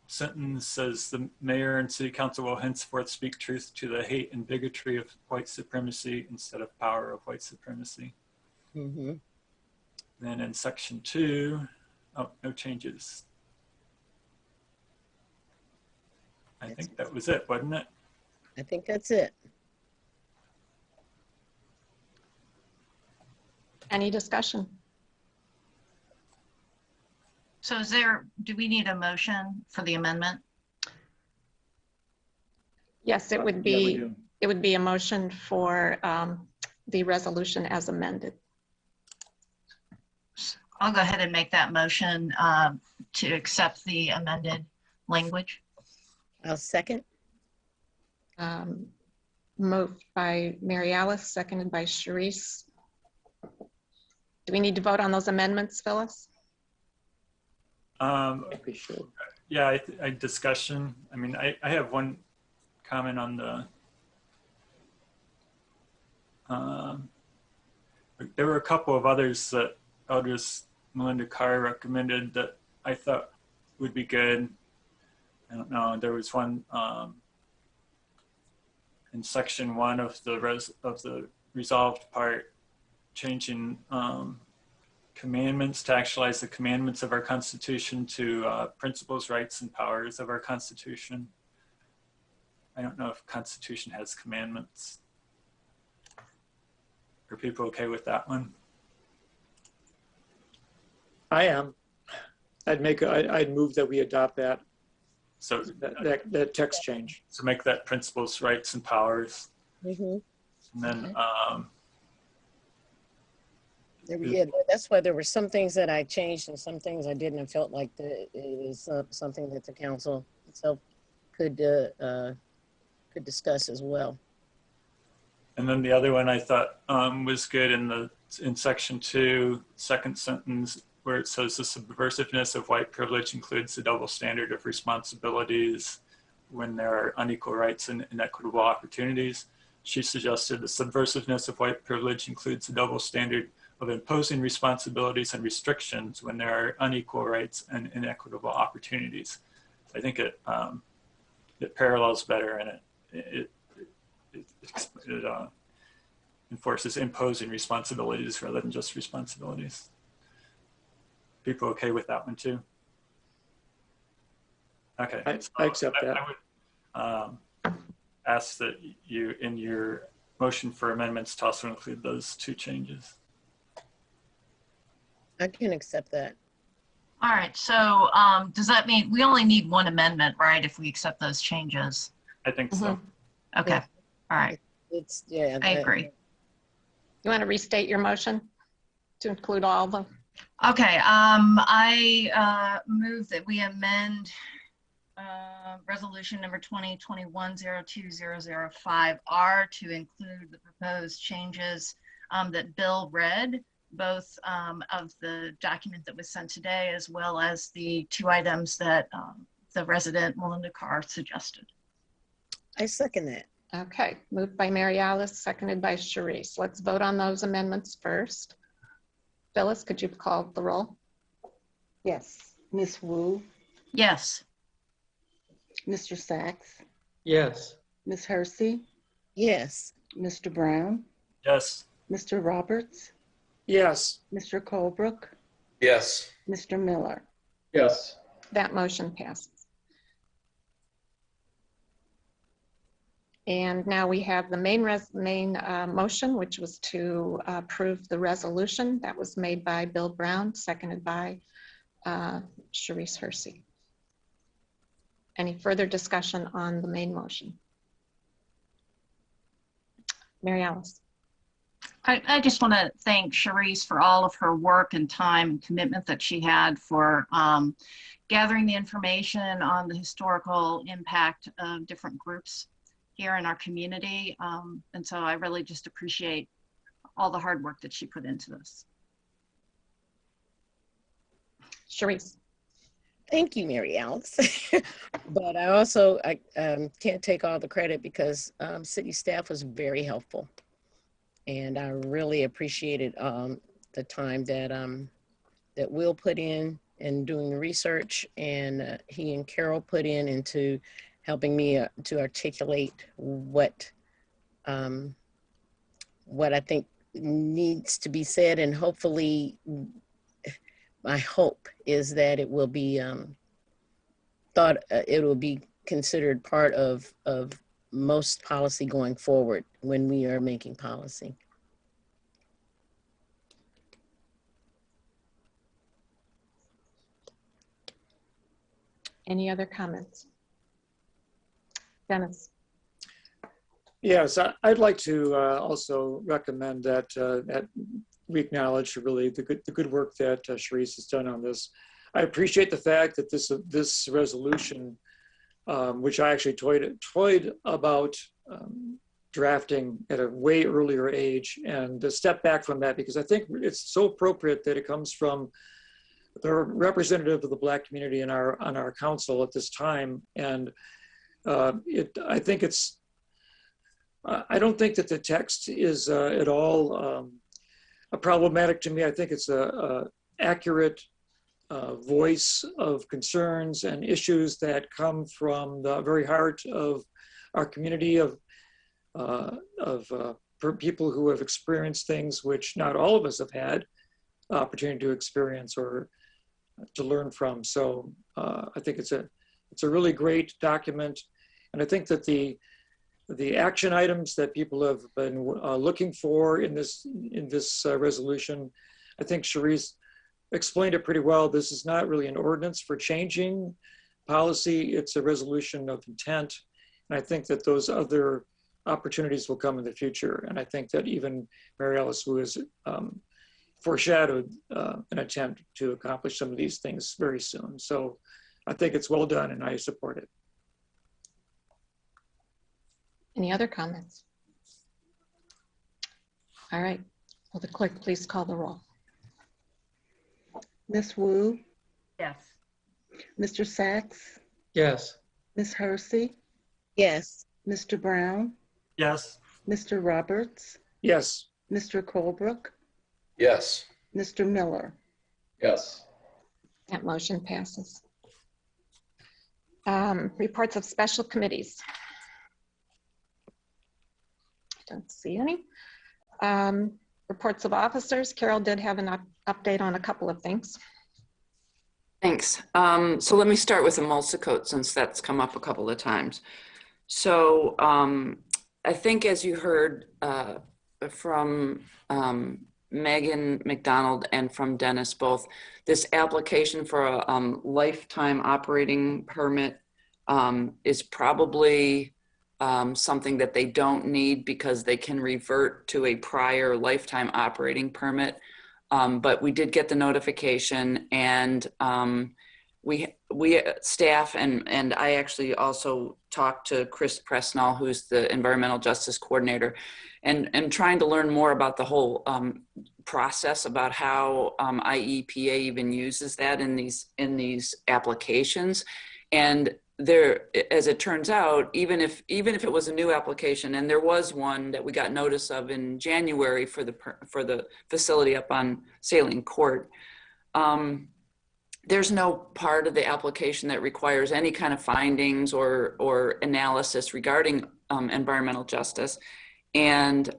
sentence says the mayor and city council will henceforth speak truth to the hate and bigotry of white supremacy instead of power of white supremacy. Mm-hmm. Then in section 2, oh, no changes. I think that was it, wasn't it? I think that's it. Any discussion? So do we need a motion for the amendment? Yes, it would Yeah, we be, do. it would be a motion for the resolution as amended. I'll go ahead and make that motion to accept the amended language. I'll second. Moved by Mary Alice, seconded by Sharice. Do we need to vote on those amendments, Phyllis? We should. Yeah, I discussion. I mean, I have one comment on the, there were a couple of others that Eldris Melinda Carr recommended that I thought would be good. I don't know, there was one in section 1 of the resolved part, changing commandments to actualize the commandments of our Constitution to principles, rights, and powers of our Constitution. I don't know if Constitution has commandments. Are people okay with that one? I am. I'd move that we adopt that. So that text change. So make that principles, rights, and powers. Mm-hmm. And then Yeah, that's why there were some things that I changed and some things I didn't. I felt like it is something that the council itself could discuss as well. And then the other one I thought was good in section 2, second sentence, where it says the subversiveness of white privilege includes the double standard of responsibilities when there are unequal rights and inequitable opportunities. She suggested the subversiveness of white privilege includes the double standard of imposing responsibilities and restrictions when there are unequal rights and inequitable opportunities. I think it parallels better, and it enforces imposing responsibilities rather than just responsibilities. People okay with that one too? Okay. I accept that. I would ask that you, in your motion for amendments, to also include those 2 changes. I can accept that. All right, so does that mean we only need one amendment, right, if we accept those changes? I think so. Okay, Yeah. all right. Yeah. I agree. You want to restate your motion to include all the? Okay, I move that we amend resolution number 2021-02-005R to include the proposed changes that Bill read, both of the document that was sent today, as well as the 2 items that the resident Melinda Carr suggested. I second that. Okay, moved by Mary Alice, seconded by Sharice. Let's vote on those amendments first. Phyllis, could you call the roll? Yes. Ms. Wu, Yes. Mr. Sachs, Yes. Ms. Hersey, Yes. Mr. Brown, Yes. Mr. Roberts, Yes. Mr. Colebrook, Yes. Mr. Miller. Yes. That motion passes. And now we have the main motion, which was to approve the resolution that was made by Bill Brown, seconded by Sharice Hersey. Any further discussion on the main motion? Mary Alice. I just want to thank Sharice for all of her work and time and commitment that she had for gathering the information on the historical impact of different groups here in our community. And so I really just appreciate all the hard work that she put into this. Sharice. Thank you, Mary Alice. But I can't take all the credit because city staff was very helpful. And I really appreciated the time that Will put in doing the research, and he and Carol put in into helping me to articulate what I think needs to be said. And hopefully, my hope is that it will be it will be considered part of most policy going forward when we are making policy. Any other comments? Dennis. Yes, I'd like to also recommend that that we acknowledge really the good work that Charisse has done on this. I appreciate the fact that this resolution, which I actually toyed about drafting at a way earlier age, and to step back from that, because I think it's so appropriate that it comes from the representative of the Black community on our council at this time. And I think it's, I don't think that the text is at all problematic to me. I think it's a accurate voice of concerns and issues that come from the very heart of our community of people who have experienced things which not all of us have had opportunity to experience or to learn from. So I think it's a really great document, and I think that the action items that people have been looking for in this resolution, I think Charisse explained it pretty well. This is not really an ordinance for changing policy. It's a resolution of intent. And I think that those other opportunities will come in the future. And I think that even Mary Alice, who has foreshadowed an attempt to accomplish some of these things very soon. So I think it's well done and I support it. Any other comments? All right. Will the clerk please call the roll? Ms. Wu, Yes. Mr. Sachs, Yes. Ms. Hersey, Yes. Mr. Brown, Yes. Mr. Roberts, Yes. Mr. Colebrook, Yes. Mr. Miller. Yes. That motion passes. Reports of special committees. I don't see any. Reports of officers. Carol did have an update on a couple of things. Thanks. So let me start with Emulsicote, since that's come up a couple of times. So I think, as you heard from Megan McDonald and from Dennis both, this application for a lifetime operating permit is probably something that they don't need, because they can revert to a prior lifetime operating permit. But we did get the notification, and we staff and I actually also talked to Chris Presnell, who's the environmental justice coordinator, and trying to learn more about the whole process, about how IEPA even uses that in these applications. And there, as it turns out, even if it was a new application, and there was one that we got notice of in January for the facility up on Saline Court, there's no part of the application that requires any kind of findings or analysis regarding environmental justice, and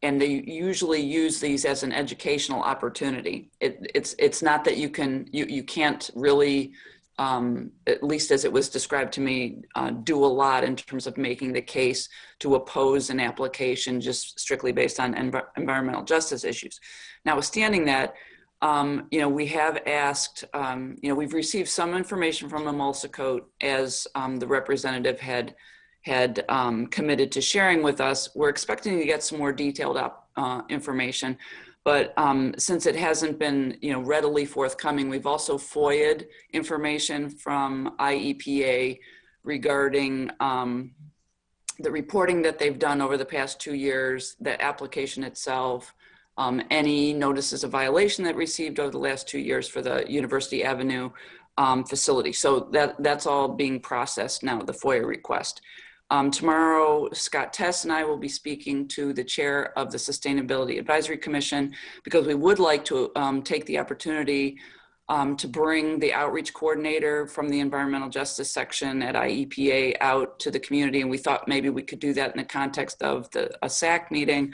they usually use these as an educational opportunity. It's not that you can't really, at least as it was described to me, do a lot in terms of making the case to oppose an application just strictly based on environmental justice issues. Notwithstanding that, we have asked, we've received some information from Emulsicote, as the representative had committed to sharing with us. We're expecting to get some more detailed information. But since it hasn't been, readily forthcoming, we've also FOIA'd information from IEPA regarding the reporting that they've done over the past 2 years, the application itself, any notices of violation that received over the last 2 years for the University Avenue facility. So that's all being processed now, the FOIA request. Tomorrow, Scott Tess and I will be speaking to the chair of the Sustainability Advisory Commission, because we would like to take the opportunity to bring the outreach coordinator from the environmental justice section at IEPA out to the community. And we thought maybe we could do that in the context of a SAC meeting,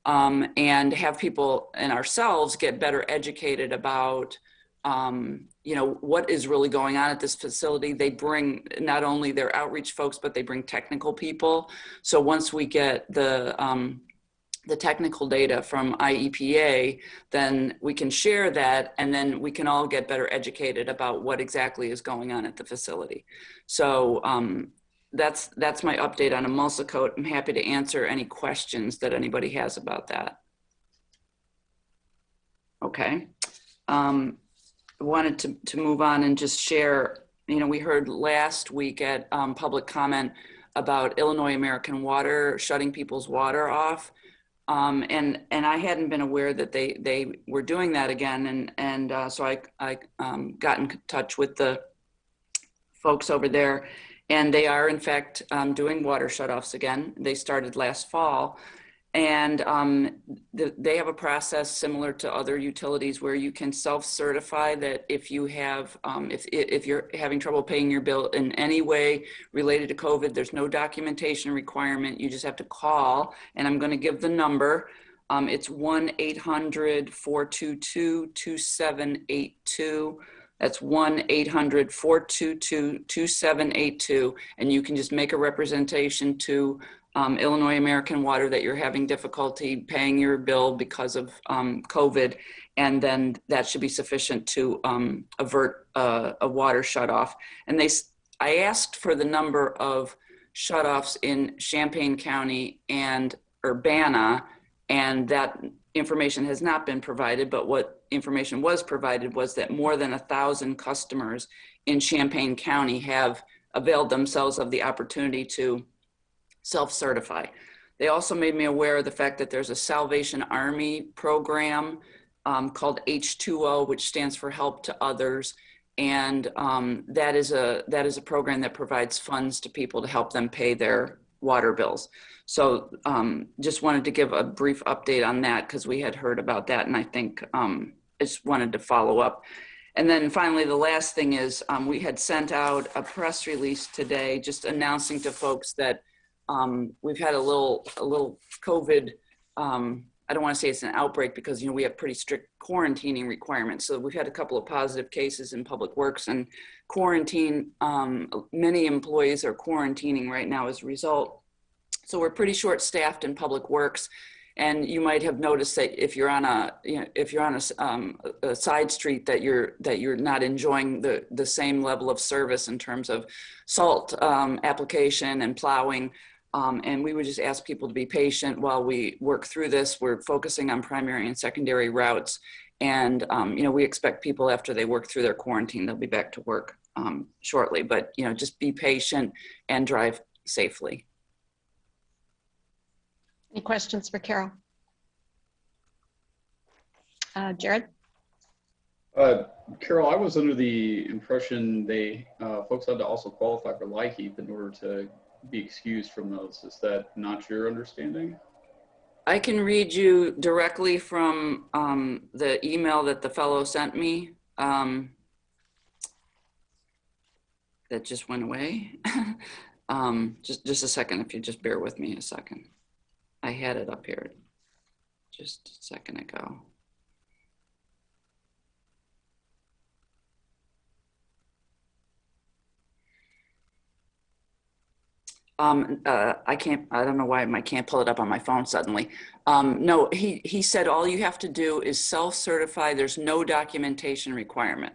and have people and ourselves get better educated about what is really going on at this facility. They bring not only their outreach folks, but they bring technical people. So once we get the technical data from IEPA, then we can share that, and then we can all get better educated about what exactly is going on at the facility. So that's my update on Emulsicoat. I'm happy to answer any questions that anybody has about that. Okay. Wanted to move on and just share, we heard last week at public comment about Illinois American Water shutting people's water off. And I hadn't been aware that they were doing that again. So I got in touch with the folks over there, and they are in fact doing water shutoffs again. They started last fall. And they have a process similar to other utilities where you can self-certify that if you have, if you're having trouble paying your bill in any way related to COVID, there's no documentation requirement. You just have to call, and I'm going to give the number. It's 1-800-422-2782. That's 1-800-422-2782. And you can just make a representation to Illinois American Water that you're having difficulty paying your bill because of COVID, and then that should be sufficient to avert a water shutoff. And I asked for the number of shutoffs in Champaign County and Urbana, and that information has not been provided, but what information was provided was that more than 1,000 customers in Champaign County have availed themselves of the opportunity to self-certify. They also made me aware of the fact that there's a Salvation Army program called H2O, which stands for Help to Others. And that is a program that provides funds to people to help them pay their water bills. So just wanted to give a brief update on that, because we had heard about that, and I think I just wanted to follow up. And then finally, the last thing is we had sent out a press release today just announcing to folks that we've had a little COVID, I don't want to say it's an outbreak, because we have pretty strict quarantining requirements. So we've had a couple of positive cases in Public Works and quarantine. Many employees are quarantining right now as a result. So we're pretty short-staffed in Public Works. And you might have noticed that if you're on a side street that you're not enjoying the same level of service in terms of salt application and plowing. And we would just ask people to be patient while we work through this. We're focusing on primary and secondary routes. And, we expect people after they work through their quarantine, they'll be back to work shortly. But, just be patient and drive safely. Any questions for Carol? Jared? Carol, I was under the impression folks had to also qualify for LIHEAP in order to be excused from those. Is that not your understanding? I can read you directly from the email that the fellow sent me that just went away. Just a second, if you just bear with me a second. I had it up here just a second ago. I don't know why I can't pull it up on my phone suddenly. No, he said all you have to do is self-certify. There's no documentation requirement.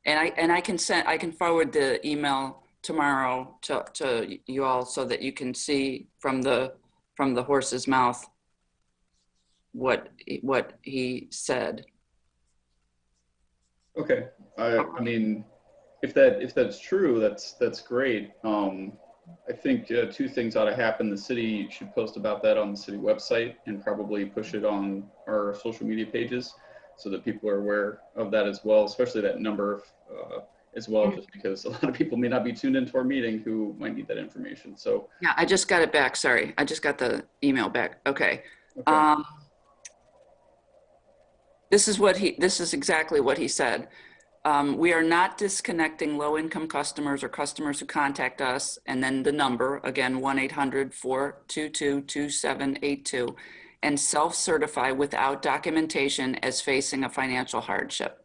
And I can forward the email tomorrow to you all so that you can see from the horse's mouth what he said. Okay. I mean, if that's true, that's great. I think two things ought to happen. The city should post about that on the city website and probably push it on our social media pages so that people are aware of that as well, especially that number of as well, just because a lot of people may not be tuned into our meeting who might need that information. So Yeah, I just got it back. Sorry. I just got the email back. Okay. This is exactly what he said. We are not disconnecting low-income customers or customers who contact us, and then the number, again, 1-800-422-2782, and self-certify without documentation as facing a financial hardship.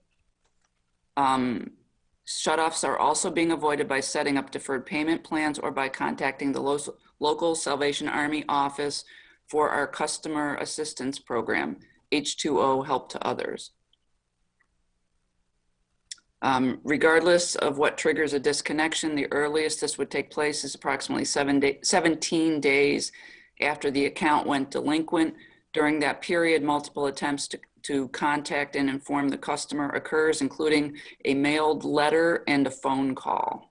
Shutoffs are also being avoided by setting up deferred payment plans or by contacting the local Salvation Army office for our customer assistance program, H2O Help to Others. Regardless of what triggers a disconnection, the earliest this would take place is approximately 17 days after the account went delinquent. During that period, multiple attempts to contact and inform the customer occurs, including a mailed letter and a phone call.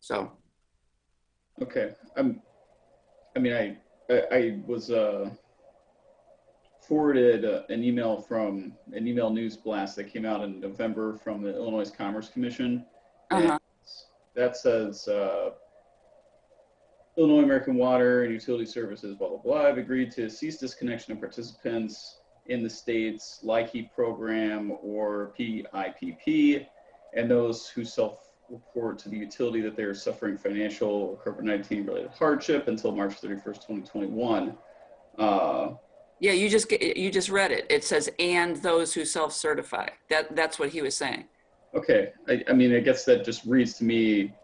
So. Okay. I was forwarded an email news blast that came out in November from the Illinois Commerce Commission. And that says, Illinois American Water and Utility Services, blah, blah, blah, have agreed to cease disconnection of participants in the state's LIHEAP program or PIPP, and those who self-report to the utility that they are suffering financial or COVID-19 related hardship until March 31st, 2021. Yeah, you just read it. It says, and those who self-certify. That's what he was saying. Okay, I mean, I guess that just reads to me,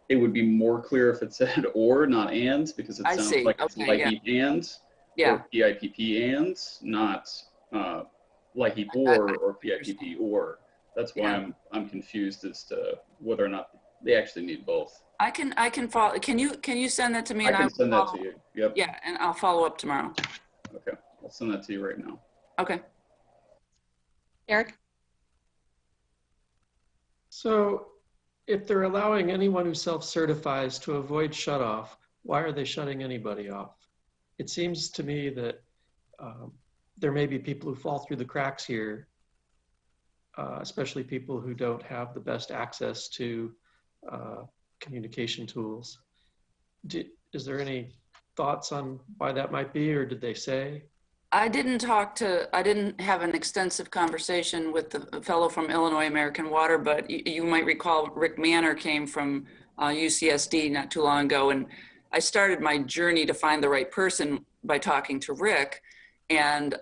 it would be more clear if it said or, not and, because it sounds like it's LIHEAP and, or PIPP and, not LIHEAP or PIPP or. That's why I'm confused as to whether or not they actually need both. I can follow. Can you send that to me? I can send that to you. Yep. Yeah, and I'll follow up tomorrow. Okay, I'll send that to you right now. Okay. Eric? So if they're allowing anyone who self-certifies to avoid shutoff, why are they shutting anybody off? It seems to me that there may be people who fall through the cracks here, especially people who don't have the best access to communication tools. Is there any thoughts on why that might be, or did they say? I didn't have an extensive conversation with the fellow from Illinois American Water, but you might recall Rick Manor came from UCSD not too long ago, and I started my journey to find the right person by talking to Rick, and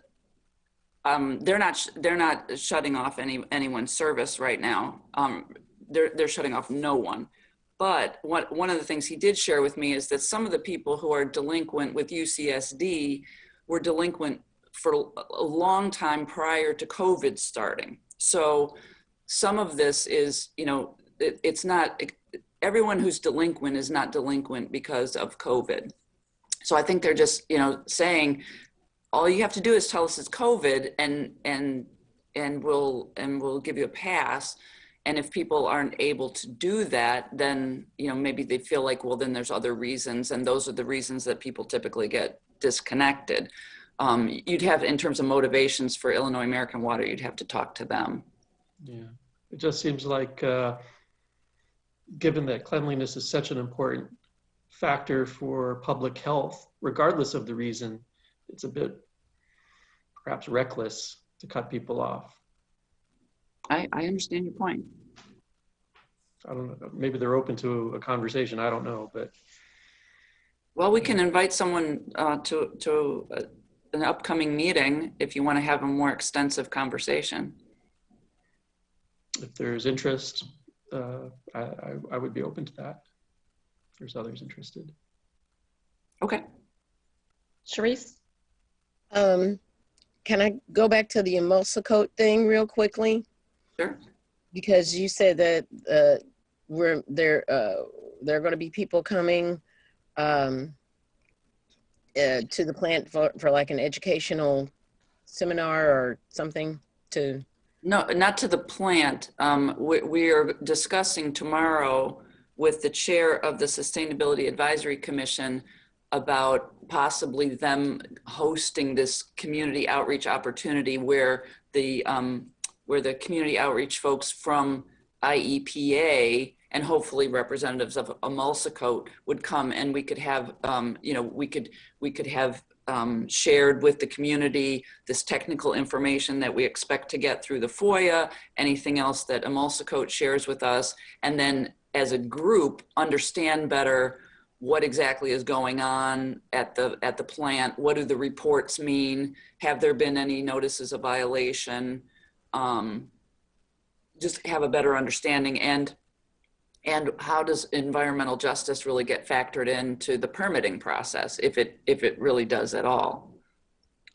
they're not shutting off anyone's service right now. They're shutting off no one. But one of the things he did share with me is that some of the people who are delinquent with UCSD were delinquent for a long time prior to COVID starting. So some of this is, it's not, everyone who's delinquent is not delinquent because of COVID. So I think they're just, saying, all you have to do is tell us it's COVID and we'll give you a pass. And if people aren't able to do that, then, maybe they feel like, well, then there's other reasons. And those are the reasons that people typically get disconnected. You'd have, in terms of motivations for Illinois American Water, you'd have to talk to them. Yeah, it just seems like, given that cleanliness is such an important factor for public health, regardless of the reason, it's a bit perhaps reckless to cut people off. I understand your point. I don't know, maybe they're open to a conversation, I don't know, but. Well, we can invite someone to an upcoming meeting if you want to have a more extensive conversation. If there's interest, I would be open to that. If there's others interested. Okay. Sharice? Can I go back to the emulsicoat thing real quickly? Sure. Because you said that there are going to be people coming to the plant for like an educational seminar or something to. No, not to the plant. We are discussing tomorrow with the chair of the Sustainability Advisory Commission about possibly them hosting this community outreach opportunity where the where the community outreach folks from IEPA and hopefully representatives of Emulsicoat would come, and we could have, we could have shared with the community this technical information that we expect to get through the FOIA, anything else that Emulsicoat shares with us, and then as a group understand better what exactly is going on at the plant. What do the reports mean? Have there been any notices of violation? Just have a better understanding, and how does environmental justice really get factored into the permitting process, if it really does at all?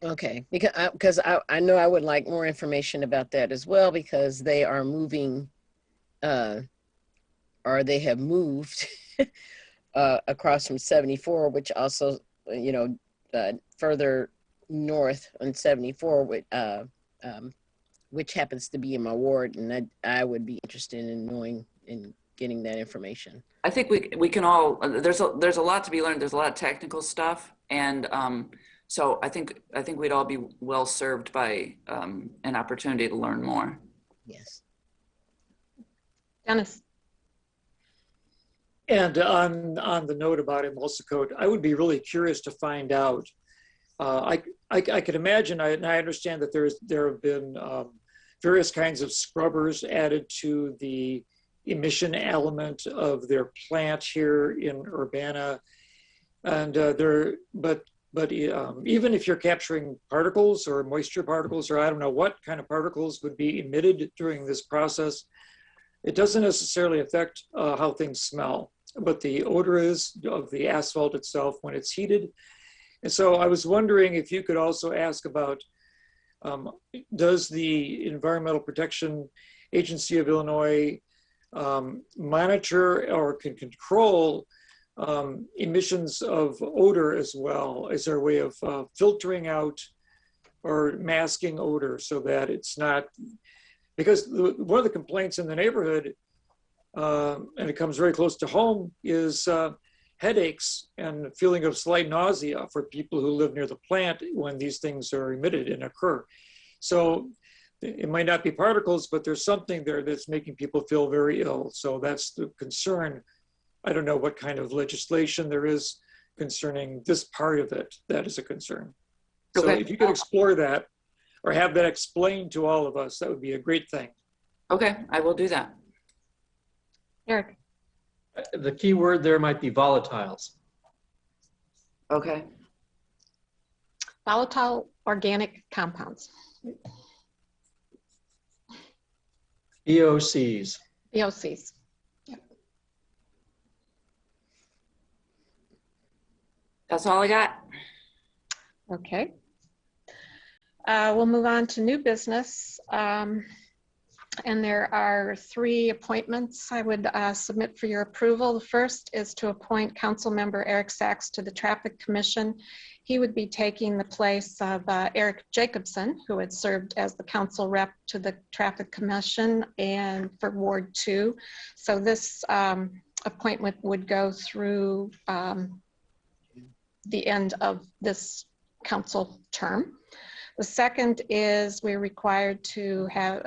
Okay, because I know I would like more information about that as well, because they are moving, or they have moved across from 74, which also, further north on 74, which happens to be in my ward, and I would be interested in knowing and getting that information. I think we can all, there's a lot to be learned. There's a lot of technical stuff, and so I think we'd all be well served by an opportunity to learn more. Yes. Dennis. And on the note about Emulsicoat, I would be really curious to find out. I could imagine, and I understand that there have been various kinds of scrubbers added to the emission element of their plant here in Urbana, and even if you're capturing particles or moisture particles, or I don't know what kind of particles would be emitted during this process, it doesn't necessarily affect how things smell, but the odor is of the asphalt itself when it's heated. And so I was wondering if you could also ask about, does the Environmental Protection Agency of Illinois monitor or can control emissions of odor as well? Is there a way of filtering out or masking odor so that it's not, because one of the complaints in the neighborhood, and it comes very close to home, is headaches and feeling of slight nausea for people who live near the plant when these things are emitted and occur. So it might not be particles, but there's something there that's making people feel very ill. So that's the concern. I don't know what kind of legislation there is concerning this part of it. That is a concern. So if you could explore that or have that explained to all of us, that would be a great thing. Okay, I will do that. Eric. The key word there might be volatiles. Okay. Volatile organic compounds. VOCs. VOCs. Yep. That's all I got. Okay. We'll move on to new business. And there are 3 appointments I would submit for your approval. The first is to appoint Council Member Eric Sachs to the Traffic Commission. He would be taking the place of Eric Jacobson, who had served as the council rep to the Traffic Commission and for Ward 2. So this appointment would go through the end of this council term. The second is we're required to have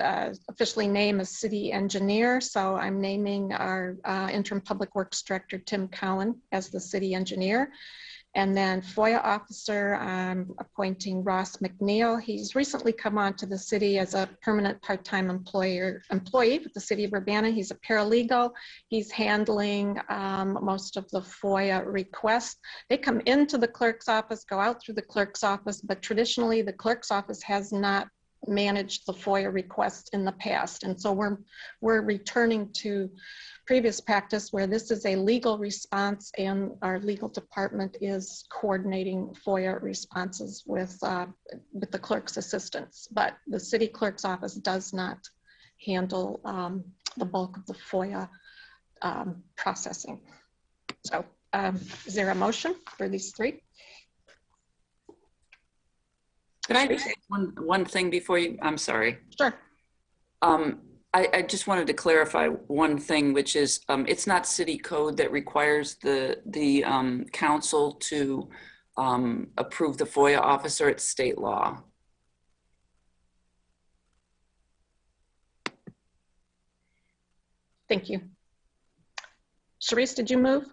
officially name a city engineer. So I'm naming our interim public works director, Tim Cowan, as the city engineer. And then FOIA officer, I'm appointing Ross McNeil. He's recently come on to the city as a permanent part-time employee with the city of Urbana. He's a paralegal. He's handling most of the FOIA requests. They come into the clerk's office, go out through the clerk's office, but traditionally the clerk's office has not managed the FOIA requests in the past. And so we're returning to previous practice where this is a legal response and our legal department is coordinating FOIA responses with the clerk's assistance. But the city clerk's office does not handle the bulk of the FOIA processing. So is there a motion for these 3? Could I just say one thing before you, I'm sorry. Sure. I just wanted to clarify one thing, which is it's not city code that requires the council to approve the FOIA officer, it's state law. Thank you. Sharice, did you move?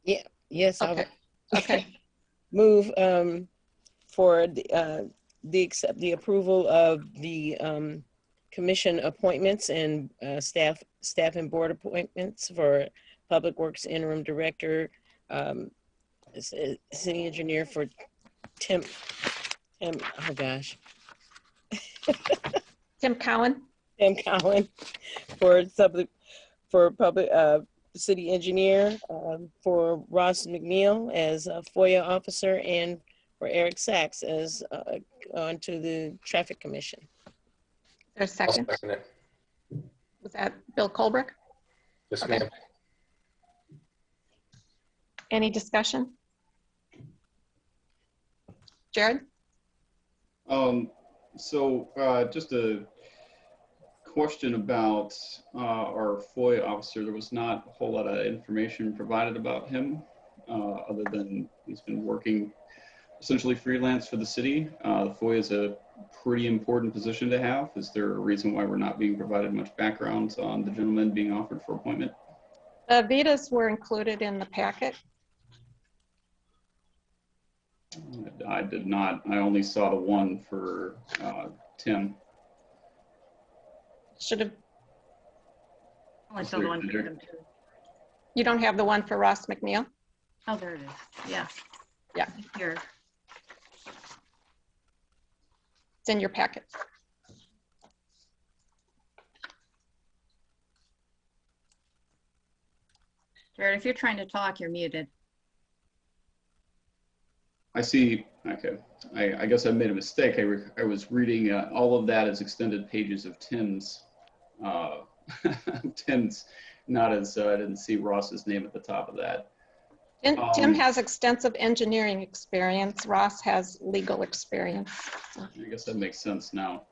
Yeah, yes, Okay. Okay. move for the approval of the commission appointments and staff and board appointments for Public Works Interim Director, City Engineer for Tim, oh gosh. Tim Cowan. Tim Cowan for public City Engineer, for Ross McNeil as a FOIA officer, and for Eric Sachs as onto the Traffic Commission. There's a second. I'll second it. Was that Bill Colbrook? Yes, Okay. ma'am. Any discussion? Jared? So just a question about our FOIA officer. There was not a whole lot of information provided about him, other than he's been working essentially freelance for the city. The FOIA is a pretty important position to have. Is there a reason why we're not being provided much background on the gentleman being offered for appointment? The Vitas were included in the packet. I did not. I only saw the one for Tim. Should have. I saw the one for them too. You don't have the one for Ross McNeil? Oh, there it is. Yeah. Yeah. Here. It's in your packet. Jared, if you're trying to talk, you're muted. I see. Okay. I guess I made a mistake. I was reading all of that as extended pages of Tim's. Tim's, not as I didn't see Ross's name at the top of that. Tim has extensive engineering experience. Ross has legal experience. So. I guess that makes sense now.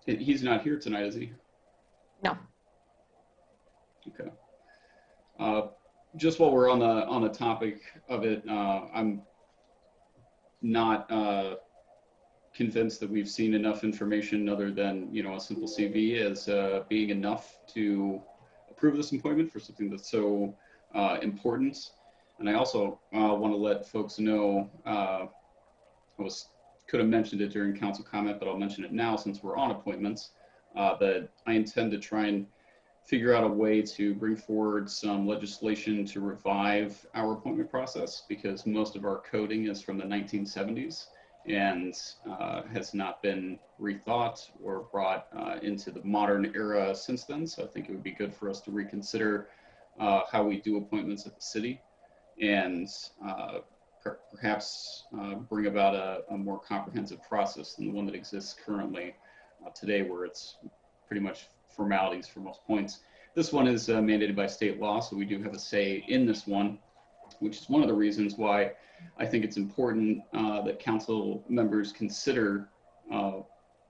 He's not here tonight, is he? No. Okay. Just while we're on the topic of it, I'm not convinced that we've seen enough information other than a simple CV as being enough to approve this appointment for something that's so important. And I also want to let folks know, could have mentioned it during council comment, but I'll mention it now since we're on appointments, that I intend to try and figure out a way to bring forward some legislation to revive our appointment process, because most of our coding is from the 1970s and has not been rethought or brought into the modern era since then. So I think it would be good for us to reconsider how we do appointments at the city, and perhaps bring about a more comprehensive process than the one that exists currently today, where it's pretty much formalities for most points. This one is mandated by state law, so we do have a say in this one, which is one of the reasons why I think it's important that council members consider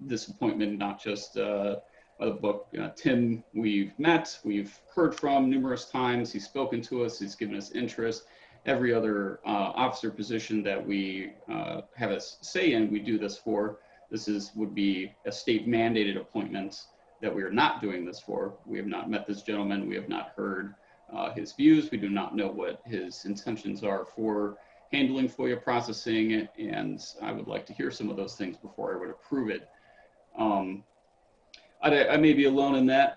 this appointment, not just by the book. Tim, we've met, we've heard from numerous times, he's spoken to us, he's given us interest. Every other officer position that we have a say in, we do this for. This would be a state mandated appointment that we are not doing this for. We have not met this gentleman. We have not heard his views. We do not know what his intentions are for handling FOIA processing, and I would like to hear some of those things before I would approve it. I may be alone in that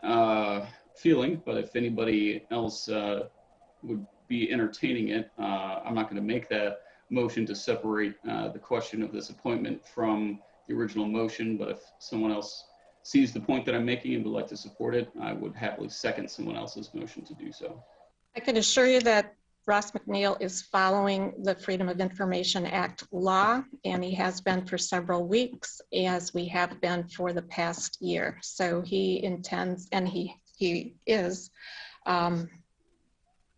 feeling, but if anybody else would be entertaining it, I'm not going to make that motion to separate the question of this appointment from the original motion, but if someone else sees the point that I'm making and would like to support it, I would happily second someone else's motion to do so. I can assure you that Ross McNeil is following the Freedom of Information Act law, and he has been for several weeks, as we have been for the past year. So he intends, and he is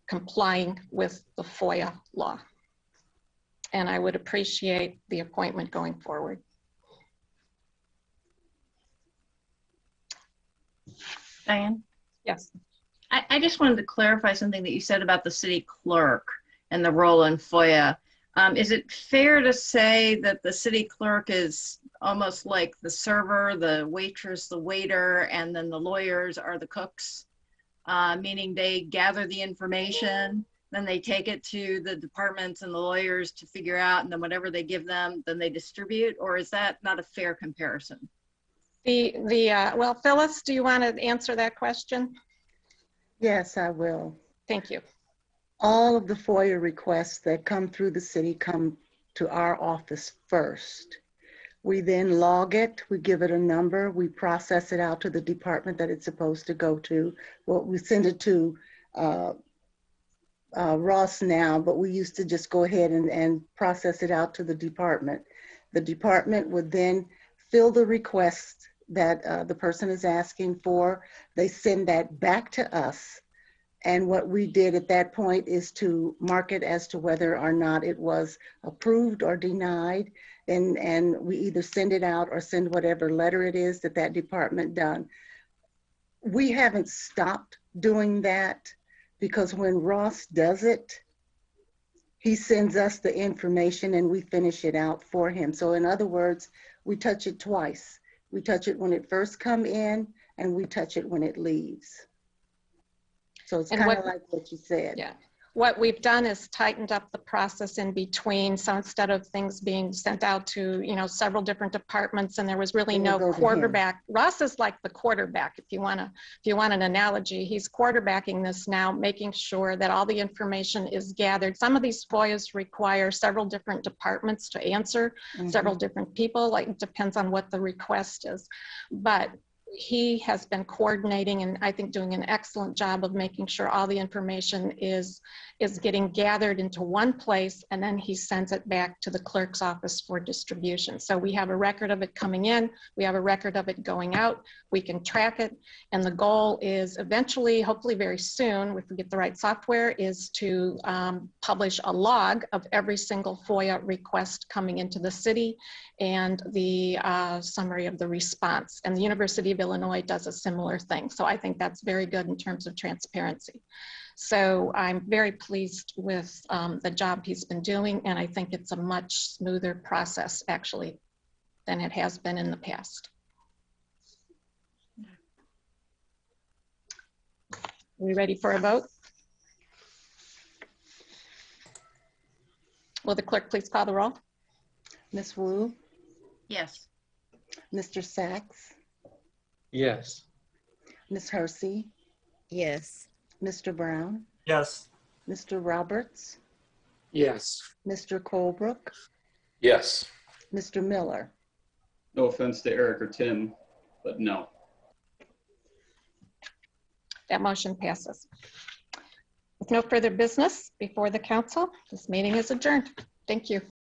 complying with the FOIA law. And I would appreciate the appointment going forward. Diane? Yes. I just wanted to clarify something that you said about the city clerk and the role in FOIA. Is it fair to say that the city clerk is almost like the server, the waitress, the waiter, and then the lawyers are the cooks? Meaning they gather the information, then they take it to the departments and the lawyers to figure out, and then whatever they give them, then they distribute? Or is that not a fair comparison? Well, Phyllis, do you want to answer that question? Yes, I will. Thank you. All of the FOIA requests that come through the city come to our office first. We then log it, we give it a number, we process it out to the department that it's supposed to go to. Well, we send it to Ross now, but we used to just go ahead and process it out to the department. The department would then fill the request that the person is asking for. They send that back to us. And what we did at that point is to mark it as to whether or not it was approved or denied. And we either send it out or send whatever letter it is that that department done. We haven't stopped doing that because when Ross does it, he sends us the information and we finish it out for him. So in other words, we touch it twice. We touch it when it first come in and we touch it when it leaves. So it's kind of like what you said. Yeah. What we've done is tightened up the process in between. So instead of things being sent out to, several different departments and there was really no quarterback. Ross is like the quarterback, if you want an analogy. He's quarterbacking this now, making sure that all the information is gathered. Some of these FOIAs require several different departments to answer, several different people, like it depends on what the request is. But he has been coordinating and I think doing an excellent job of making sure all the information is getting gathered into one place and then he sends it back to the clerk's office for distribution. So we have a record of it coming in, we have a record of it going out, we can track it, and the goal is eventually, hopefully very soon, if we get the right software, is to publish a log of every single FOIA request coming into the city and the summary of the response. And the University of Illinois does a similar thing. So I think that's very good in terms of transparency. So I'm very pleased with the job he's been doing, and I think it's a much smoother process actually than it has been in the past. Are we ready for a vote? Will the clerk please call the roll? Ms. Wu? Yes. Mr. Sachs? Yes. Ms. Hersey? Yes. Mr. Brown? Yes. Mr. Roberts? Yes. Mr. Colebrook? Yes. Mr. Miller? No offense to Eric or Tim, but no. That motion passes. With no further business before the council, this meeting is adjourned. Thank you.